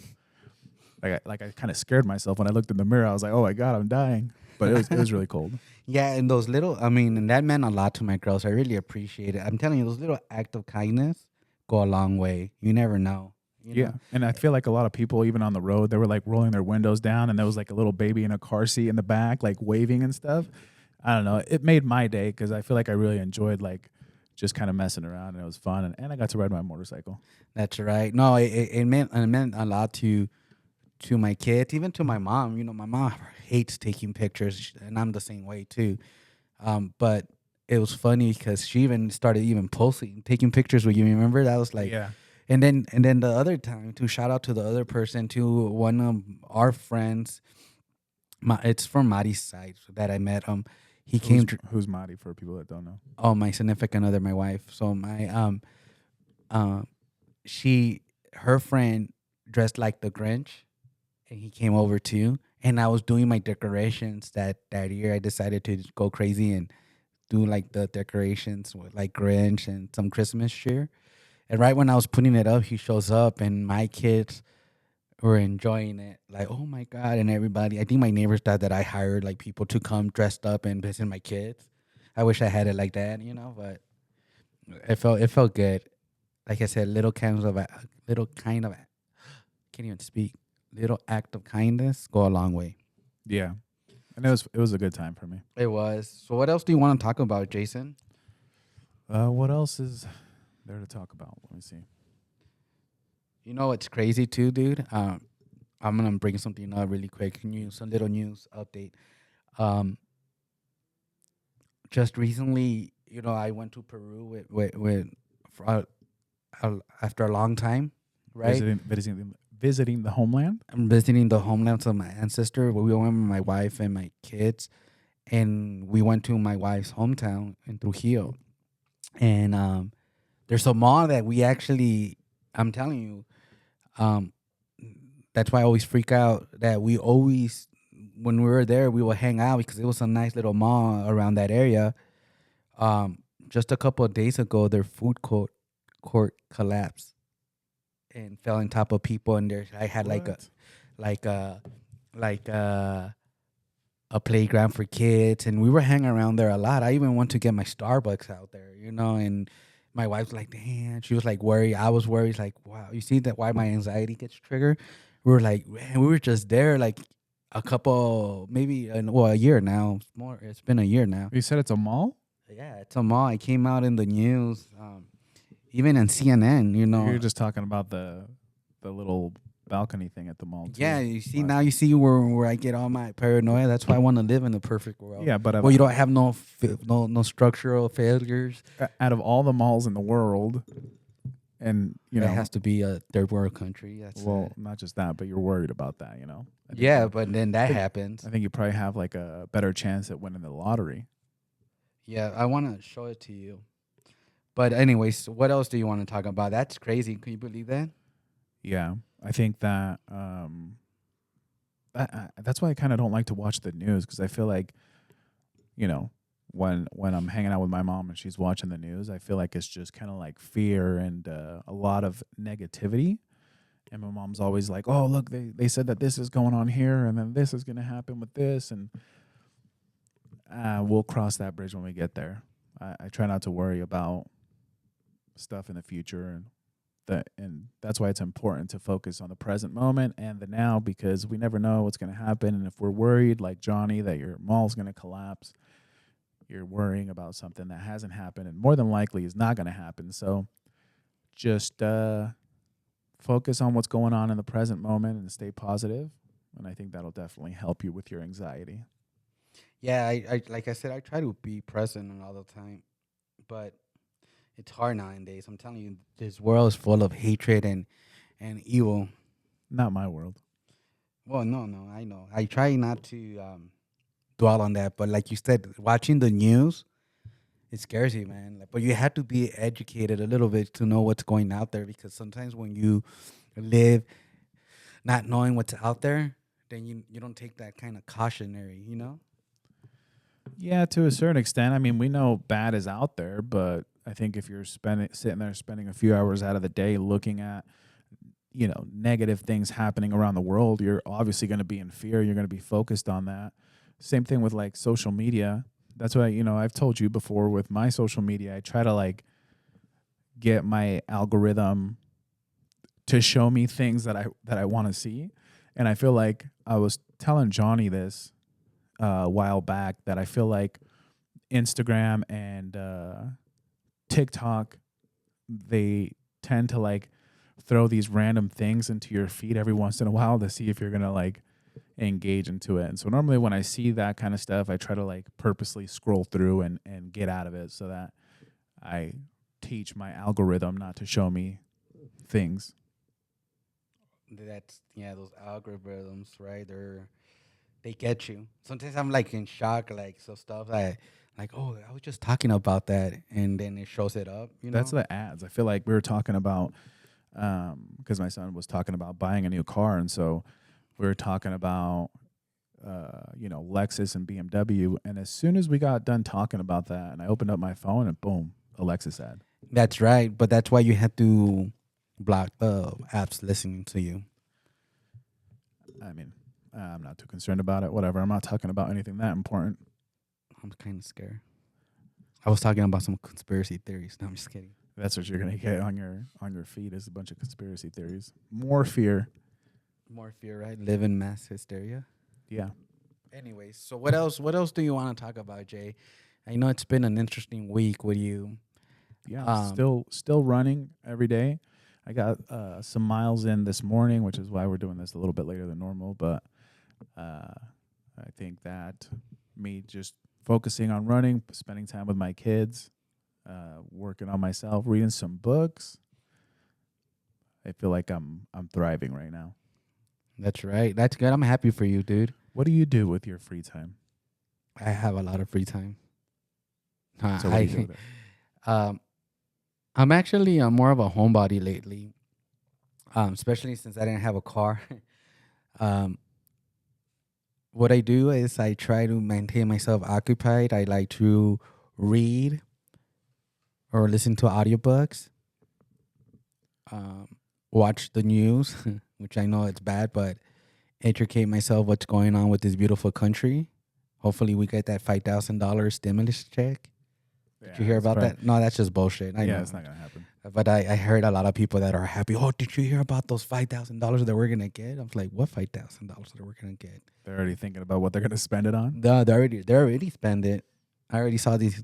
[SPEAKER 2] Like I kind of scared myself when I looked in the mirror. I was like, "Oh my God, I'm dying!" But it was really cold.
[SPEAKER 1] Yeah, and those little, I mean, and that meant a lot to my girls. I really appreciate it. I'm telling you, those little acts of kindness go a long way. You never know.
[SPEAKER 2] Yeah, and I feel like a lot of people, even on the road, they were like rolling their windows down, and there was like a little baby in a car seat in the back, like waving and stuff. I don't know. It made my day because I feel like I really enjoyed like just kind of messing around, and it was fun, and I got to ride my motorcycle.
[SPEAKER 1] That's right. No, it meant a lot to my kids, even to my mom. My mom hates taking pictures, and I'm the same way too. But it was funny because she even started posting, taking pictures with you. Remember that was like,
[SPEAKER 2] Yeah.
[SPEAKER 1] And then the other time, to shout out to the other person, to one of our friends. It's from Mari's side that I met. He came.
[SPEAKER 2] Who's Madi for people that don't know?
[SPEAKER 1] Oh, my significant other, my wife. So my her friend dressed like the Grinch, and he came over too. And I was doing my decorations that year. I decided to go crazy and do like the decorations with like Grinch and some Christmas cheer. And right when I was putting it up, he shows up, and my kids were enjoying it. Like, oh my God. And everybody, I think my neighbors thought that I hired like people to come dressed up and visit my kids. I wish I had it like that, but it felt good. Like I said, little kind of can't even speak. Little act of kindness go a long way.
[SPEAKER 2] Yeah, and it was a good time for me.
[SPEAKER 1] It was. So what else do you want to talk about, Jason?
[SPEAKER 2] What else is there to talk about? Let me see.
[SPEAKER 1] You know what's crazy too, dude? I'm gonna bring something up really quick. Some little news update. Um, just recently, I went to Peru for, after a long time, right?
[SPEAKER 2] Visiting the homeland.
[SPEAKER 1] I'm visiting the homelands of my ancestor. We went with my wife and my kids, and we went to my wife's hometown in Trujillo. And there's a mall that we actually, I'm telling you, um, that's why I always freak out that we always, when we were there, we would hang out because it was a nice little mall around that area. Just a couple of days ago, their food court collapsed and fell on top of people, and there I had
[SPEAKER 2] What?
[SPEAKER 1] like a like a playground for kids, and we were hanging around there a lot. I even went to get my Starbucks out there, and my wife's like, "Damn," she was like worried. I was worried, like, "Wow, you see that why my anxiety gets triggered?" We were like, "Man, we were just there like a couple, maybe, a year now. It's more. It's been a year now.
[SPEAKER 2] You said it's a mall.
[SPEAKER 1] Yeah, it's a mall. It came out in the news, even in CNN.
[SPEAKER 2] You're just talking about the little balcony thing at the mall too.
[SPEAKER 1] Yeah, you see
[SPEAKER 2] But-
[SPEAKER 1] now you see where I get all my paranoia. That's why I want to live in the perfect world.
[SPEAKER 2] Yeah, but
[SPEAKER 1] Well, you don't have no structural failures.
[SPEAKER 2] out of all the malls in the world, and
[SPEAKER 1] It has to be a third world country. That's
[SPEAKER 2] well, not just that, but you're worried about that. I think
[SPEAKER 1] yeah,
[SPEAKER 2] you-
[SPEAKER 1] but then that happens.
[SPEAKER 2] I think you probably have like a better chance at winning the lottery.
[SPEAKER 1] Yeah, I want to show it to you. But anyways, what else do you want to talk about? That's crazy. Can you believe that?
[SPEAKER 2] Yeah, I think that that's why I kind of don't like to watch the news because I feel like, when I'm hanging out with my mom and she's watching the news, I feel like it's just kind of like fear and a lot of negativity. And my mom's always like, "Oh, look, they said that this is going on here, and then this is going to happen with this, and we'll cross that bridge when we get there." I try not to worry about stuff in the future, and that's why it's important to focus on the present moment and the now, because we never know what's going to happen. And if we're worried, like Johnny, that your mall's going to collapse, you're worrying about something that hasn't happened and more than likely is not going to happen. So just focus on what's going on in the present moment and stay positive, and I think that'll definitely help you with your anxiety.
[SPEAKER 1] Yeah, I like I said, I try to be present all the time, but it's hard nowadays. I'm telling you, this world is full of hatred and evil.
[SPEAKER 2] Not my world.
[SPEAKER 1] Well, no, I know. I try not to dwell on that, but like you said, watching the news, it scares you, man. But you have to be educated a little bit to know what's going out there, because sometimes when you live not knowing what's out there, then you don't take that kind of cautionary.
[SPEAKER 2] Yeah, to a certain extent. I mean, we know bad is out there, but I think if you're sitting there spending a few hours out of the day looking at, negative things happening around the world, you're obviously going to be in fear. You're going to be focused on that. Same thing with like social media. That's why, I've told you before with my social media, I try to like get my algorithm to show me things that I want to see. And I feel like I was telling Johnny this a while back that I feel like Instagram and TikTok, they tend to like throw these random things into your feed every once in a while to see if you're gonna like engage into it. And so normally when I see that kind of stuff, I try to like purposely scroll through and get out of it so that I teach my algorithm not to show me things.
[SPEAKER 1] That's those algorithms, right? They get you. Sometimes I'm like in shock, like so stuff like, oh, I was just talking about that, and then it shows it up.
[SPEAKER 2] That's the ads. I feel like we were talking about because my son was talking about buying a new car, and so we were talking about Lexus and BMW, and as soon as we got done talking about that, and I opened up my phone, and boom, a Lexus ad.
[SPEAKER 1] That's right, but that's why you have to block the apps listening to you.
[SPEAKER 2] I mean, I'm not too concerned about it. Whatever. I'm not talking about anything that important.
[SPEAKER 1] I'm kind of scared. I was talking about some conspiracy theories. No, I'm just kidding.
[SPEAKER 2] That's what you're gonna get on your feed is a bunch of conspiracy theories. More fear.
[SPEAKER 1] More fear, right? Live in mass hysteria.
[SPEAKER 2] Yeah.
[SPEAKER 1] Anyways, so what else? What else do you want to talk about, Jay? I know it's been an interesting week with you.
[SPEAKER 2] Yeah.
[SPEAKER 1] Um,
[SPEAKER 2] Still running every day. I got some miles in this morning, which is why we're doing this a little bit later than normal. But I think that me just focusing on running, spending time with my kids, working on myself, reading some books. I feel like I'm thriving right now.
[SPEAKER 1] that's right. That's good. I'm happy for you, dude.
[SPEAKER 2] What do you do with your free time?
[SPEAKER 1] I have a lot of free time.
[SPEAKER 2] So what do you do with it?
[SPEAKER 1] Um, I'm actually more of a homebody lately. Especially since I didn't have a car. um, what I do is I try to maintain myself occupied. I like to read or listen to audiobooks. Um, watch the news, which I know it's bad, but educate myself what's going on with this beautiful country. Hopefully, we get that $5,000 stimulus check. Did you hear about that? No, that's just bullshit. I know.
[SPEAKER 2] It's not gonna happen.
[SPEAKER 1] But I heard a lot of people that are happy. Oh, did you hear about those $5,000 that we're gonna get? I was like, what $5,000 that we're gonna get?
[SPEAKER 2] They're already thinking about what they're gonna spend it on.
[SPEAKER 1] No, they already spend it. I already saw these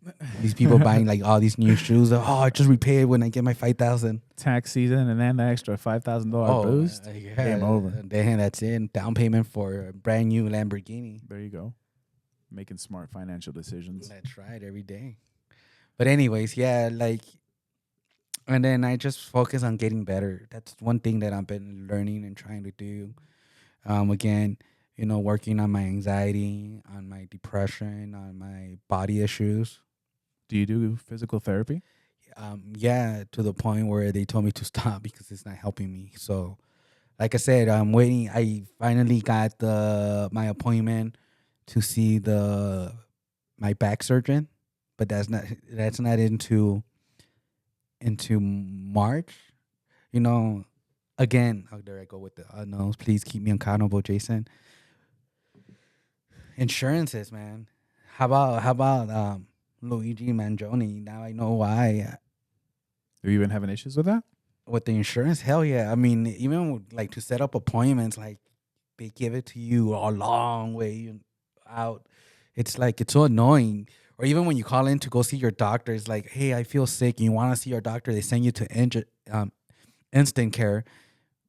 [SPEAKER 1] people buying like all these new shoes. Oh, I just repay it when I get my 5,000.
[SPEAKER 2] Tax season and then the extra $5,000 boost.
[SPEAKER 1] Yeah,
[SPEAKER 2] Game over.
[SPEAKER 1] Then that's it. Down payment for a brand new Lamborghini.
[SPEAKER 2] There you go. Making smart financial decisions.
[SPEAKER 1] That's right, every day. But anyways, yeah, like, and then I just focus on getting better. That's one thing that I've been learning and trying to do. Again, working on my anxiety, on my depression, on my body issues.
[SPEAKER 2] Do you do physical therapy?
[SPEAKER 1] Yeah, to the point where they told me to stop because it's not helping me. So, like I said, I'm waiting. I finally got my appointment to see my back surgeon, but that's not into March. Again, there I go with the unknowns. Please keep me accountable, Jason. Insurances, man. How about Luigi Mangione? Now I know why.
[SPEAKER 2] Are you even having issues with that?
[SPEAKER 1] With the insurance, hell yeah. I mean, even with, like, to set up appointments, like, they give it to you a long way out. It's like it's so annoying. Or even when you call in to go see your doctor, it's like, hey, I feel sick. And you want to see your doctor? They send you to instant care,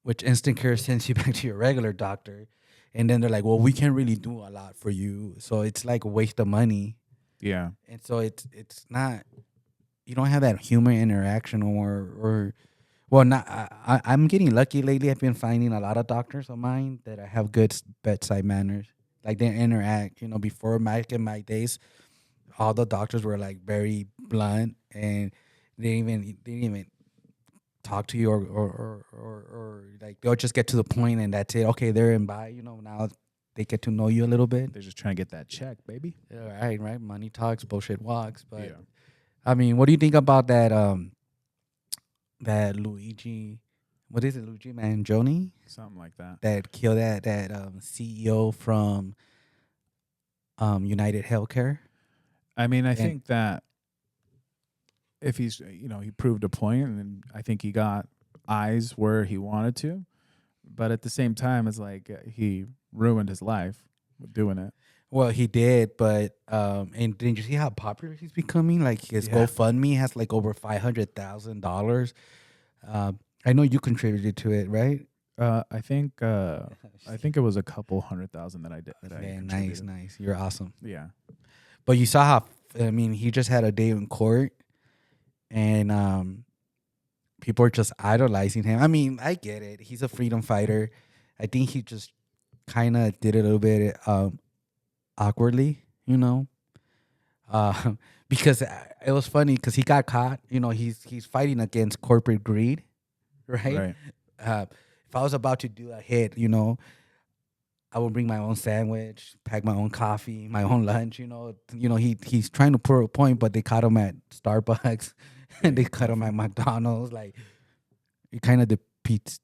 [SPEAKER 1] which instant care sends you back to your regular doctor. And then they're like, well, we can't really do a lot for you. So it's like a waste of money.
[SPEAKER 2] Yeah.
[SPEAKER 1] And so it's not, you don't have that human interaction or well, not, I'm getting lucky lately. I've been finding a lot of doctors of mine that I have good bedside manners. Like, they interact, before back in my days, all the doctors were like very blunt, and they didn't even talk to you or like, they'll just get to the point and that's it. Okay, they're in by, now they get to know you a little bit.
[SPEAKER 2] They're just trying to get that check, baby.
[SPEAKER 1] Yeah, right. Money talks, bullshit walks. But
[SPEAKER 2] Yeah.
[SPEAKER 1] I mean, what do you think about that Luigi? What is it, Luigi Mangione?
[SPEAKER 2] Something like that.
[SPEAKER 1] That killed that CEO from United Healthcare.
[SPEAKER 2] I mean, I think that if he's, he proved a point, and I think he got eyes where he wanted to, but at the same time, it's like he ruined his life with doing it.
[SPEAKER 1] Well, he did, but and didn't you see how popular he's becoming? Like, his GoFundMe has like over $500,000. I know you contributed to it, right?
[SPEAKER 2] I think it was a couple 100,000 that I did.
[SPEAKER 1] Nice. You're awesome.
[SPEAKER 2] Yeah.
[SPEAKER 1] But you saw how, I mean, he just had a day in court, and people are just idolizing him. I mean, I get it. He's a freedom fighter. I think he just kind of did it a little bit awkwardly, because it was funny because he got caught. He's fighting against corporate greed, right? If I was about to do a hit, I would bring my own sandwich, pack my own coffee, my own lunch. He's trying to prove a point, but they caught him at Starbucks and they caught him at McDonald's. Like, it kind of defeats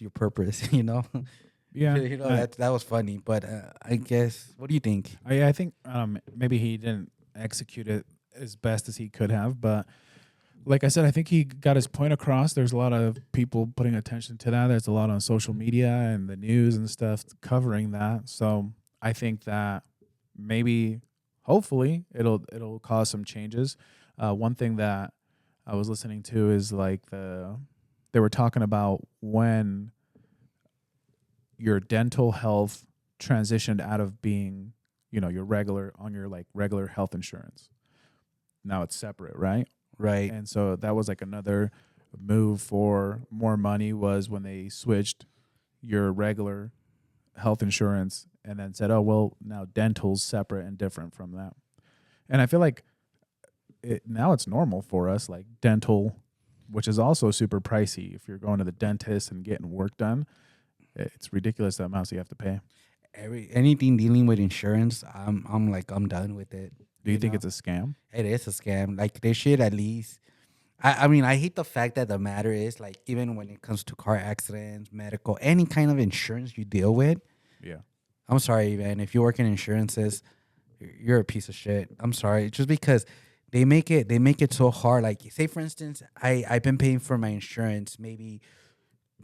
[SPEAKER 1] your purpose,
[SPEAKER 2] Yeah.
[SPEAKER 1] that was funny. But I guess, what do you think?
[SPEAKER 2] I think maybe he didn't execute it as best as he could have. But like I said, I think he got his point across. There's a lot of people putting attention to that. There's a lot on social media and the news and stuff covering that. So I think that maybe, hopefully, it'll cause some changes. One thing that I was listening to is like they were talking about when your dental health transitioned out of being, your regular health insurance. Now it's separate, right?
[SPEAKER 1] Right.
[SPEAKER 2] And so that was like another move for more money, was when they switched your regular health insurance and then said, oh, well, now dental's separate and different from that. And I feel like now it's normal for us, like dental, which is also super pricey. If you're going to the dentist and getting work done, it's ridiculous the amounts you have to pay.
[SPEAKER 1] Anything dealing with insurance, I'm done with it.
[SPEAKER 2] Do you think it's a scam?
[SPEAKER 1] It is a scam. Like they should at least. I mean, I hate the fact that the matter is like, even when it comes to car accidents, medical, any kind of insurance you deal with.
[SPEAKER 2] Yeah.
[SPEAKER 1] I'm sorry, man. If you work in insurances, you're a piece of shit. I'm sorry. Just because they make it so hard. Like, say for instance, I've been paying for my insurance maybe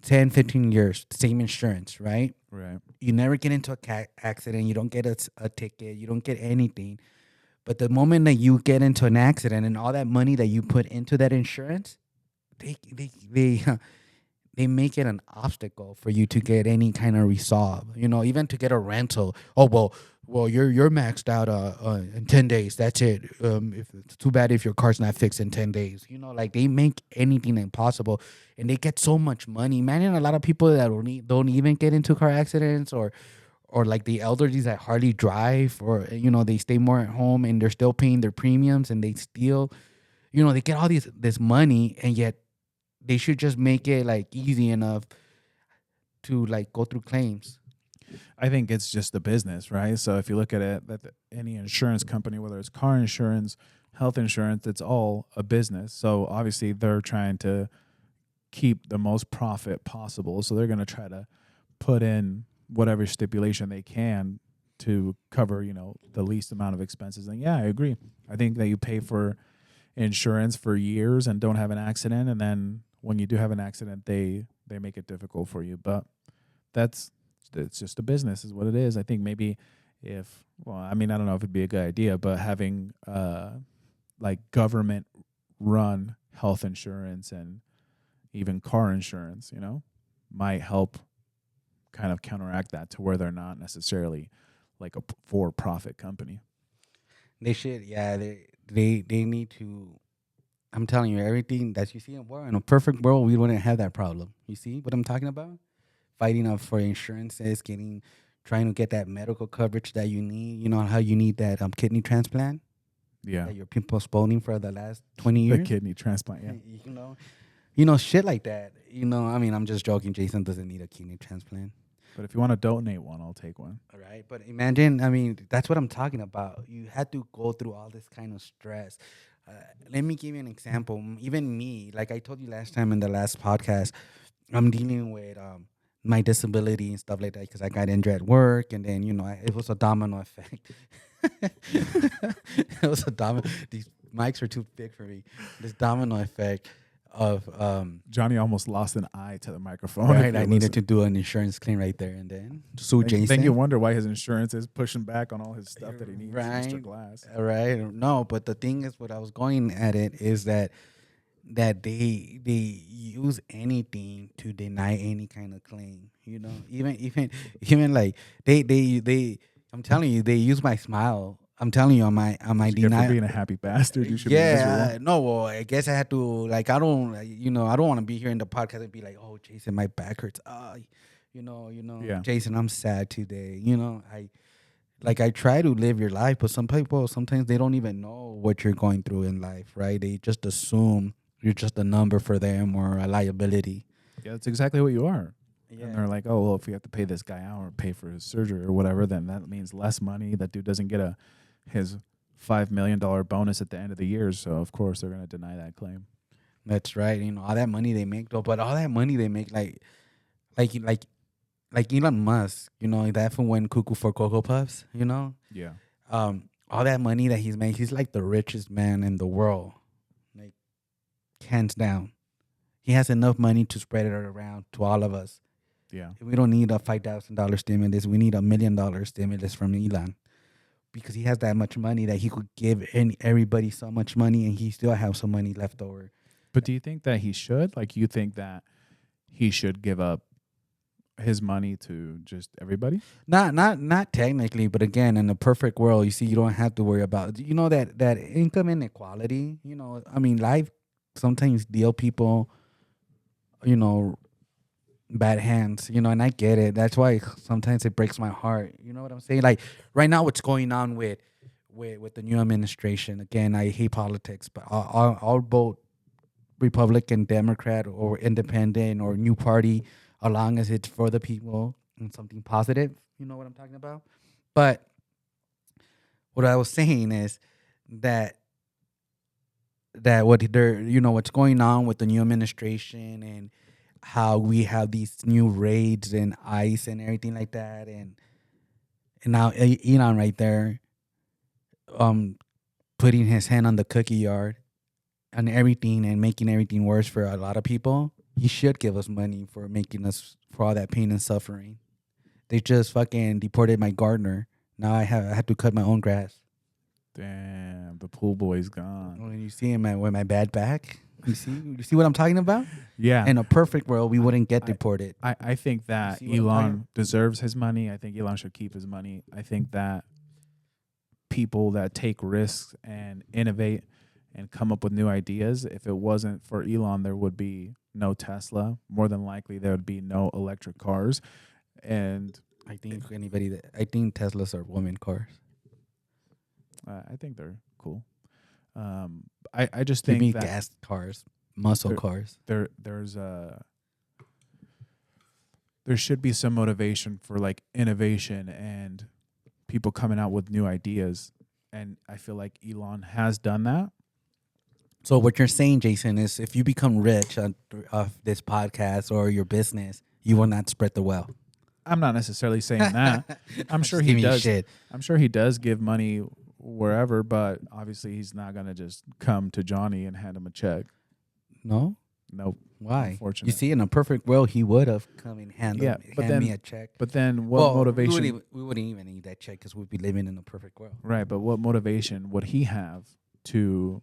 [SPEAKER 1] 10, 15 years, same insurance, right?
[SPEAKER 2] Right.
[SPEAKER 1] You never get into a accident. You don't get a ticket. You don't get anything. But the moment that you get into an accident and all that money that you put into that insurance, they make it an obstacle for you to get any kind of resolve. Even to get a rental. Oh well, you're maxed out in 10 days. That's it. If it's too bad if your car's not fixed in 10 days. Like they make anything impossible, and they get so much money. Man, and a lot of people that don't even get into car accidents, or like the elderly that hardly drive, or they stay more at home and they're still paying their premiums, and they still, they get all this money, and yet they should just make it like easy enough to like go through claims.
[SPEAKER 2] I think it's just a business, right? So if you look at it, any insurance company, whether it's car insurance, health insurance, it's all a business. So obviously they're trying to keep the most profit possible. So they're going to try to put in whatever stipulation they can to cover, the least amount of expenses. And yeah, I agree. I think that you pay for insurance for years and don't have an accident, and then when you do have an accident, they make it difficult for you. But it's just a business, is what it is. I think maybe I don't know if it'd be a good idea, but having like government run health insurance and even car insurance, might help kind of counteract that, to where they're not necessarily like a for-profit company.
[SPEAKER 1] They should, yeah. They need to. I'm telling you, everything that you see in a perfect world, we wouldn't have that problem. You see what I'm talking about? Fighting up for insurances, trying to get that medical coverage that you need. You know how you need that kidney transplant?
[SPEAKER 2] Yeah.
[SPEAKER 1] That you've been postponing for the last 20 years?
[SPEAKER 2] The kidney transplant, yeah.
[SPEAKER 1] Shit like that. I mean, I'm just joking. Jason doesn't need a kidney transplant.
[SPEAKER 2] But if you want to donate one, I'll take one.
[SPEAKER 1] All right. But imagine, I mean, that's what I'm talking about. You had to go through all this kind of stress. Let me give you an example. Even me, like I told you last time in the last podcast, I'm dealing with my disability and stuff like that, because I got injured at work, and then it was a domino effect. It was a domino. These mics are too big for me. This domino effect of
[SPEAKER 2] Johnny almost lost an eye to the microphone.
[SPEAKER 1] Right, I needed to do an insurance claim right there and then sue Jason.
[SPEAKER 2] Then you wonder why his insurance is pushing back on all his stuff that he needs,
[SPEAKER 1] right?
[SPEAKER 2] Mr. Glass.
[SPEAKER 1] Right? No, but the thing is, what I was going at it is that they use anything to deny any kind of claim. Even like they. I'm telling you, they use my smile. I'm telling you, on my denial.
[SPEAKER 2] For being a happy bastard, you should be miserable.
[SPEAKER 1] No, well, I guess I had to, like, I don't want to be here in the podcast and be like, oh, Jason, my back hurts.
[SPEAKER 2] Yeah.
[SPEAKER 1] Jason, I'm sad today. I try to live your life, but some people, sometimes they don't even know what you're going through in life, right? They just assume you're just a number for them or a liability.
[SPEAKER 2] Yeah, that's exactly what you are.
[SPEAKER 1] Yeah.
[SPEAKER 2] And they're like, oh, well, if we have to pay this guy out or pay for his surgery or whatever, then that means less money. That dude doesn't get his $5 million bonus at the end of the year. So, of course, they're going to deny that claim.
[SPEAKER 1] That's right. All that money they make, though. But all that money they make, like Elon Musk, that from when Cuckoo for Cocoa Puffs,
[SPEAKER 2] Yeah.
[SPEAKER 1] all that money that he's made, he's like the richest man in the world, like hands down. He has enough money to spread it around to all of us.
[SPEAKER 2] Yeah.
[SPEAKER 1] We don't need a $5,000 stimulus. We need $1 million stimulus from Elon because he has that much money that he could give everybody so much money, and he still have some money left over.
[SPEAKER 2] But do you think that he should? Like, you think that he should give up his money to just everybody?
[SPEAKER 1] Not technically, but again, in a perfect world, you see, you don't have to worry about that income inequality. I mean, life sometimes deal people, you know, bad hands. And I get it. That's why sometimes it breaks my heart. You know what I'm saying? Like right now, what's going on with the new administration? Again, I hate politics, but I'll vote Republican, Democrat, or Independent or New Party, as long as it's for the people and something positive. You know what I'm talking about? But what I was saying is that what's going on with the new administration and how we have these new raids and ICE and everything like that, and now Elon right there, um, putting his hand on the cookie yard and everything and making everything worse for a lot of people. He should give us money for making us for all that pain and suffering. They just fucking deported my gardener. Now I have to cut my own grass.
[SPEAKER 2] Damn, the pool boy's gone.
[SPEAKER 1] When you see him with my bad back, you see what I'm talking about?
[SPEAKER 2] Yeah.
[SPEAKER 1] In a perfect world, we wouldn't get deported.
[SPEAKER 2] I think that
[SPEAKER 1] see what I'm talking
[SPEAKER 2] Elon deserves his money. I think Elon should keep his money. I think that people that take risks and innovate and come up with new ideas, if it wasn't for Elon, there would be no Tesla. More than likely, there would be no electric cars. And
[SPEAKER 1] I think Teslas are women cars.
[SPEAKER 2] I think they're cool. I just
[SPEAKER 1] Give
[SPEAKER 2] think
[SPEAKER 1] me
[SPEAKER 2] that
[SPEAKER 1] gas cars, muscle
[SPEAKER 2] There-
[SPEAKER 1] cars.
[SPEAKER 2] There should be some motivation for like innovation and people coming out with new ideas, and I feel like Elon has done that.
[SPEAKER 1] So what you're saying, Jason, is if you become rich off this podcast or your business, you will not spread the wealth.
[SPEAKER 2] I'm not necessarily saying that. I'm sure
[SPEAKER 1] Just
[SPEAKER 2] he
[SPEAKER 1] giving you
[SPEAKER 2] does.
[SPEAKER 1] shit.
[SPEAKER 2] I'm sure he does give money wherever, but obviously he's not gonna just come to Johnny and hand him a check.
[SPEAKER 1] No?
[SPEAKER 2] Nope.
[SPEAKER 1] Why?
[SPEAKER 2] Unfortunate.
[SPEAKER 1] You see, in a perfect world, he would have come and hand me a check.
[SPEAKER 2] But then what motivation?
[SPEAKER 1] We wouldn't even need that check because we'd be living in a perfect world.
[SPEAKER 2] Right, but what motivation would he have to,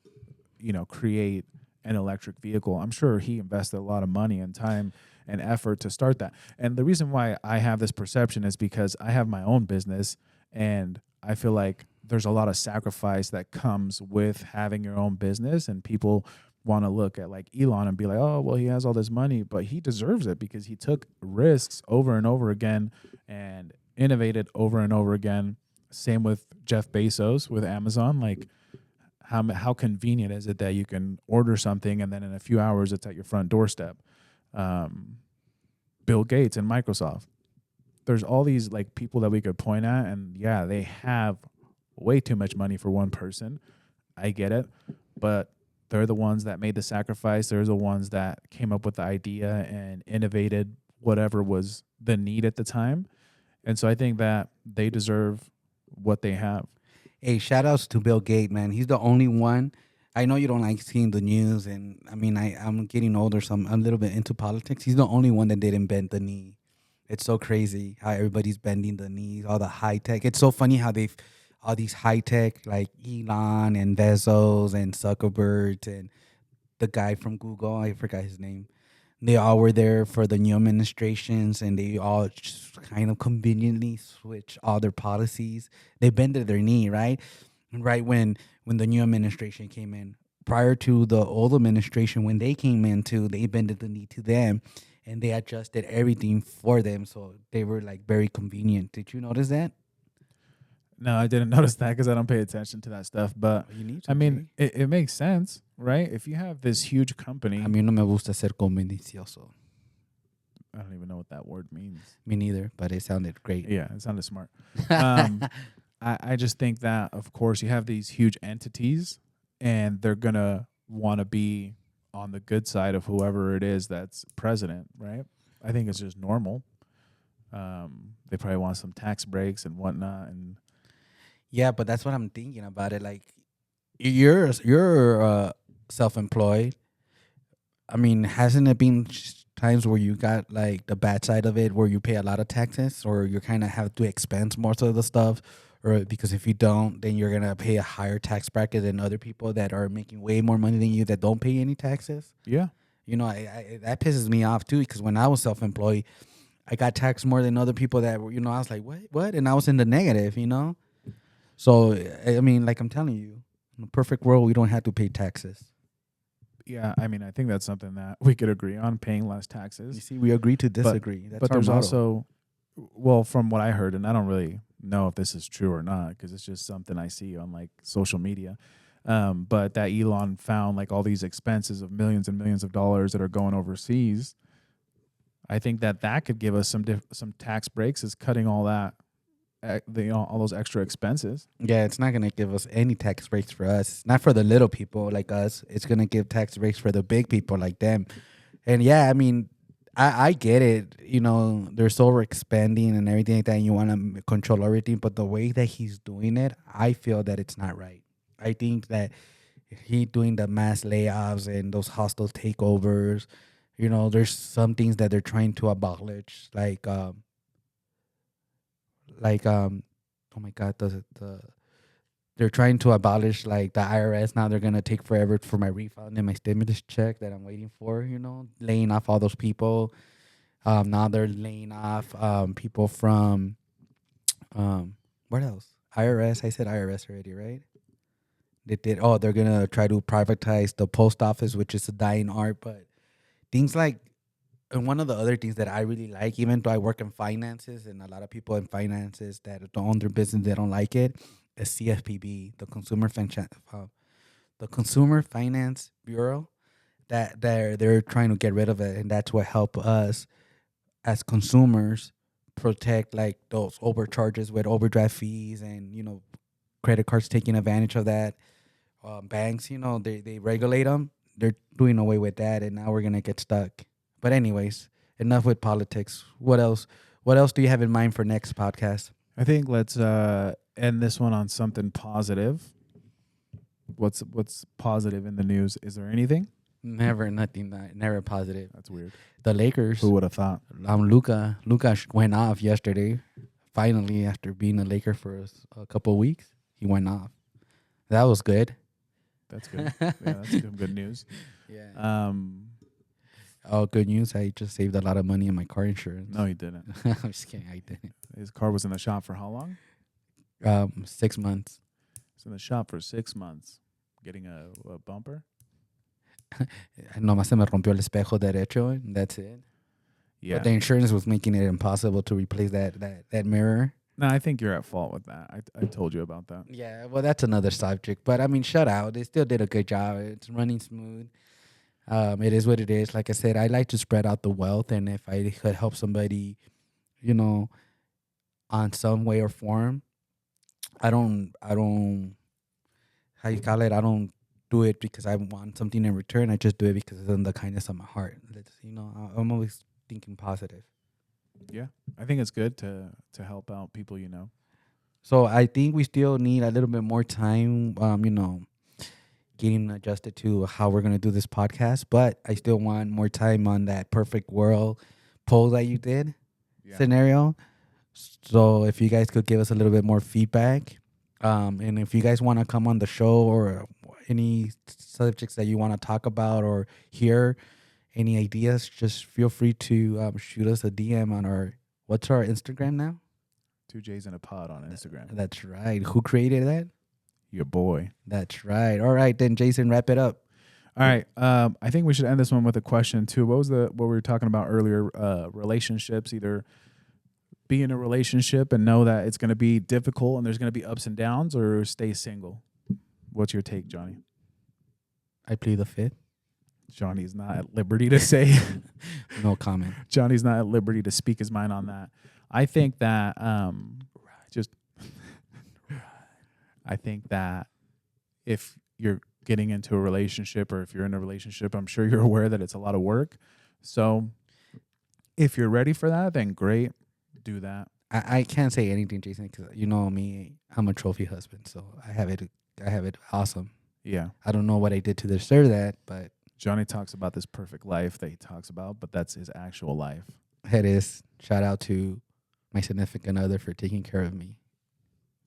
[SPEAKER 2] create an electric vehicle? I'm sure he invested a lot of money and time and effort to start that. And the reason why I have this perception is because I have my own business, and I feel like there's a lot of sacrifice that comes with having your own business, and people want to look at like Elon and be like, oh, well, he has all this money, but he deserves it because he took risks over and over again and innovated over and over again. Same with Jeff Bezos with Amazon. Like, how convenient is it that you can order something and then in a few hours it's at your front doorstep? Bill Gates and Microsoft. There's all these like people that we could point at, and yeah, they have way too much money for one person. I get it, but they're the ones that made the sacrifice. They're the ones that came up with the idea and innovated whatever was the need at the time. And so I think that they deserve what they have.
[SPEAKER 1] Hey, shout outs to Bill Gates, man. He's the only one. I know you don't like seeing the news, and I mean, I'm getting older, so I'm a little bit into politics. He's the only one that didn't bend the knee. It's so crazy how everybody's bending the knees, all the high tech. It's so funny how all these high tech like Elon and Bezos and Zuckerberg and the guy from Google, I forgot his name. They all were there for the new administrations, and they all just kind of conveniently switch all their policies. They bended their knee, right? Right when the new administration came in. Prior to the old administration, when they came in too, they bended the knee to them, and they adjusted everything for them, so they were like very convenient. Did you notice that?
[SPEAKER 2] No, I didn't notice that because I don't pay attention to that stuff. But
[SPEAKER 1] You need to.
[SPEAKER 2] I mean, it makes sense, right? If you have this huge company,
[SPEAKER 1] A mí no me gusta ser convenicioso.
[SPEAKER 2] I don't even know what that word means.
[SPEAKER 1] Me neither, but it sounded great.
[SPEAKER 2] Yeah, it sounded smart. I just think that, of course, you have these huge entities, and they're going to want to be on the good side of whoever it is that's president, right? I think it's just normal. They probably want some tax breaks and whatnot. And
[SPEAKER 1] Yeah, but that's what I'm thinking about it. Like you're self-employed. I mean, hasn't it been times where you got like the bad side of it, where you pay a lot of taxes, or you kind of have to expense most of the stuff, or because if you don't, then you're gonna pay a higher tax bracket than other people that are making way more money than you that don't pay any taxes.
[SPEAKER 2] Yeah.
[SPEAKER 1] You know, that pisses me off too because when I was self-employed, I got taxed more than other people that were. You know, I was like, what, and I was in the negative. You know, so I mean, like I'm telling you, in a perfect world, we don't have to pay taxes.
[SPEAKER 2] Yeah, I mean, I think that's something that we could agree on, paying less
[SPEAKER 1] You
[SPEAKER 2] taxes.
[SPEAKER 1] see, we agree to
[SPEAKER 2] But
[SPEAKER 1] disagree. That's
[SPEAKER 2] but
[SPEAKER 1] our
[SPEAKER 2] there's
[SPEAKER 1] motto.
[SPEAKER 2] also, well, from what I heard, and I don't really know if this is true or not because it's just something I see on like social media. But that Elon found like all these expenses of millions and millions of dollars that are going overseas. I think that that could give us some tax breaks, is cutting all that, all those extra expenses.
[SPEAKER 1] Yeah, it's not gonna give us any tax breaks for us. Not for the little people like us. It's gonna give tax breaks for the big people like them. And yeah, I mean, I get it. You know, they're so overexpanding and everything like that, and you want to control everything. But the way that he's doing it, I feel that it's not right. I think that he doing the mass layoffs and those hostile takeovers. You know, there's some things that they're trying to abolish, like oh my god, the they're trying to abolish like the IRS. Now they're gonna take forever for my refund and my stimulus check that I'm waiting for. You know, laying off all those people. Now they're laying off people from what else? IRS. I said IRS already, right? They did. Oh, they're gonna try to privatize the post office, which is a dying art. But things like, and one of the other things that I really like, even though I work in finances, and a lot of people in finances that don't own their business, they don't like it, is CFPB, the Consumer Finance Bureau. That they're trying to get rid of it, and that's what help us as consumers protect like those overcharges with overdraft fees, and you know, credit cards taking advantage of that. Banks, you know, they regulate them. They're doing away with that, and now we're gonna get stuck. But anyways, enough with politics. What else? What else do you have in mind for next podcast?
[SPEAKER 2] I think let's end this one on something positive. What's positive in the news? Is there anything?
[SPEAKER 1] Never, nothing. Never positive.
[SPEAKER 2] That's weird.
[SPEAKER 1] The Lakers.
[SPEAKER 2] Who would have thought?
[SPEAKER 1] Luca went off yesterday. Finally, after being a Laker for a couple of weeks, he went off. That was good.
[SPEAKER 2] That's good. Yeah, that's good news.
[SPEAKER 1] Yeah.
[SPEAKER 2] Um,
[SPEAKER 1] Good news. I just saved a lot of money in my car insurance.
[SPEAKER 2] no, he didn't.
[SPEAKER 1] I'm just kidding. I didn't.
[SPEAKER 2] His car was in the shop for how long?
[SPEAKER 1] 6 months.
[SPEAKER 2] It's in the shop for 6 months. Getting a bumper.
[SPEAKER 1] Nomás se me rompió el espejo derecho, and that's it.
[SPEAKER 2] Yeah.
[SPEAKER 1] But the insurance was making it impossible to replace that mirror.
[SPEAKER 2] No, I think you're at fault with that. I told you about that.
[SPEAKER 1] Yeah, well, that's another subject. But I mean, shut out. They still did a good job. It's running smooth. It is what it is. Like I said, I like to spread out the wealth, and if I could help somebody, you know, on some way or form, I don't, how you call it? I don't do it because I want something in return. I just do it because it's in the kindness of my heart. You know, I'm always thinking positive.
[SPEAKER 2] Yeah, I think it's good to help out people. You know.
[SPEAKER 1] So I think we still need a little bit more time. You know, getting adjusted to how we're gonna do this podcast. But I still want more time on that perfect world poll that you did scenario. So if you guys could give us a little bit more feedback, and if you guys want to come on the show or any subjects that you want to talk about or hear, any ideas, just feel free to shoot us a DM on what's our Instagram now?
[SPEAKER 2] 2J's in a pod on Instagram.
[SPEAKER 1] That's right. Who created that?
[SPEAKER 2] Your boy.
[SPEAKER 1] That's right. All right, then Jason, wrap it up.
[SPEAKER 2] All right. I think we should end this one with a question too. What we were talking about earlier? Relationships. Either be in a relationship and know that it's going to be difficult and there's going to be ups and downs, or stay single. What's your take, Johnny?
[SPEAKER 1] I plead the fifth.
[SPEAKER 2] Johnny's not at liberty to say.
[SPEAKER 1] No comment.
[SPEAKER 2] Johnny's not at liberty to speak his mind on that. I think that I think that if you're getting into a relationship, or if you're in a relationship, I'm sure you're aware that it's a lot of work. So if you're ready for that, then great, do that.
[SPEAKER 1] I can't say anything, Jason, because you know me. I'm a trophy husband, so I have it. I have it awesome.
[SPEAKER 2] Yeah.
[SPEAKER 1] I don't know what I did to deserve that, but
[SPEAKER 2] Johnny talks about this perfect life that he talks about, but that's his actual life.
[SPEAKER 1] it is. Shout out to my significant other for taking care of me.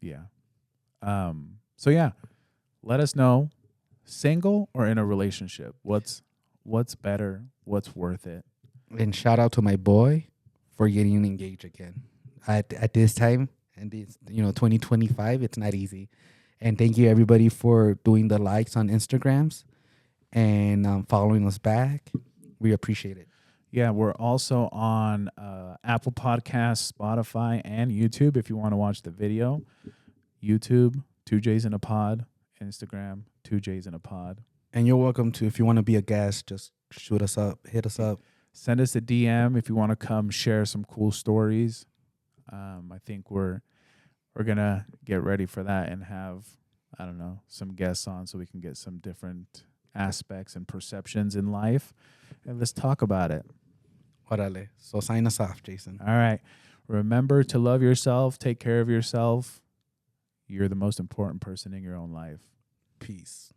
[SPEAKER 2] Yeah. So yeah, let us know, single or in a relationship. What's better? What's worth it?
[SPEAKER 1] And shout out to my boy for getting engaged again at this time and this 2025. It's not easy. And thank you everybody for doing the likes on Instagrams and following us back. We appreciate it.
[SPEAKER 2] Yeah, we're also on Apple Podcasts, Spotify, and YouTube if you want to watch the video. YouTube, 2Js in a pod. Instagram, 2Js in a pod.
[SPEAKER 1] And you're welcome to, if you want to be a guest, just shoot us up, hit us up.
[SPEAKER 2] Send us a DM if you want to come share some cool stories. I think we're gonna get ready for that and have, I don't know, some guests on so we can get some different aspects and perceptions in life. And let's talk about it.
[SPEAKER 1] Orale. So sign us off, Jason.
[SPEAKER 2] All right. Remember to love yourself, take care of yourself. You're the most important person in your own life.
[SPEAKER 1] Peace.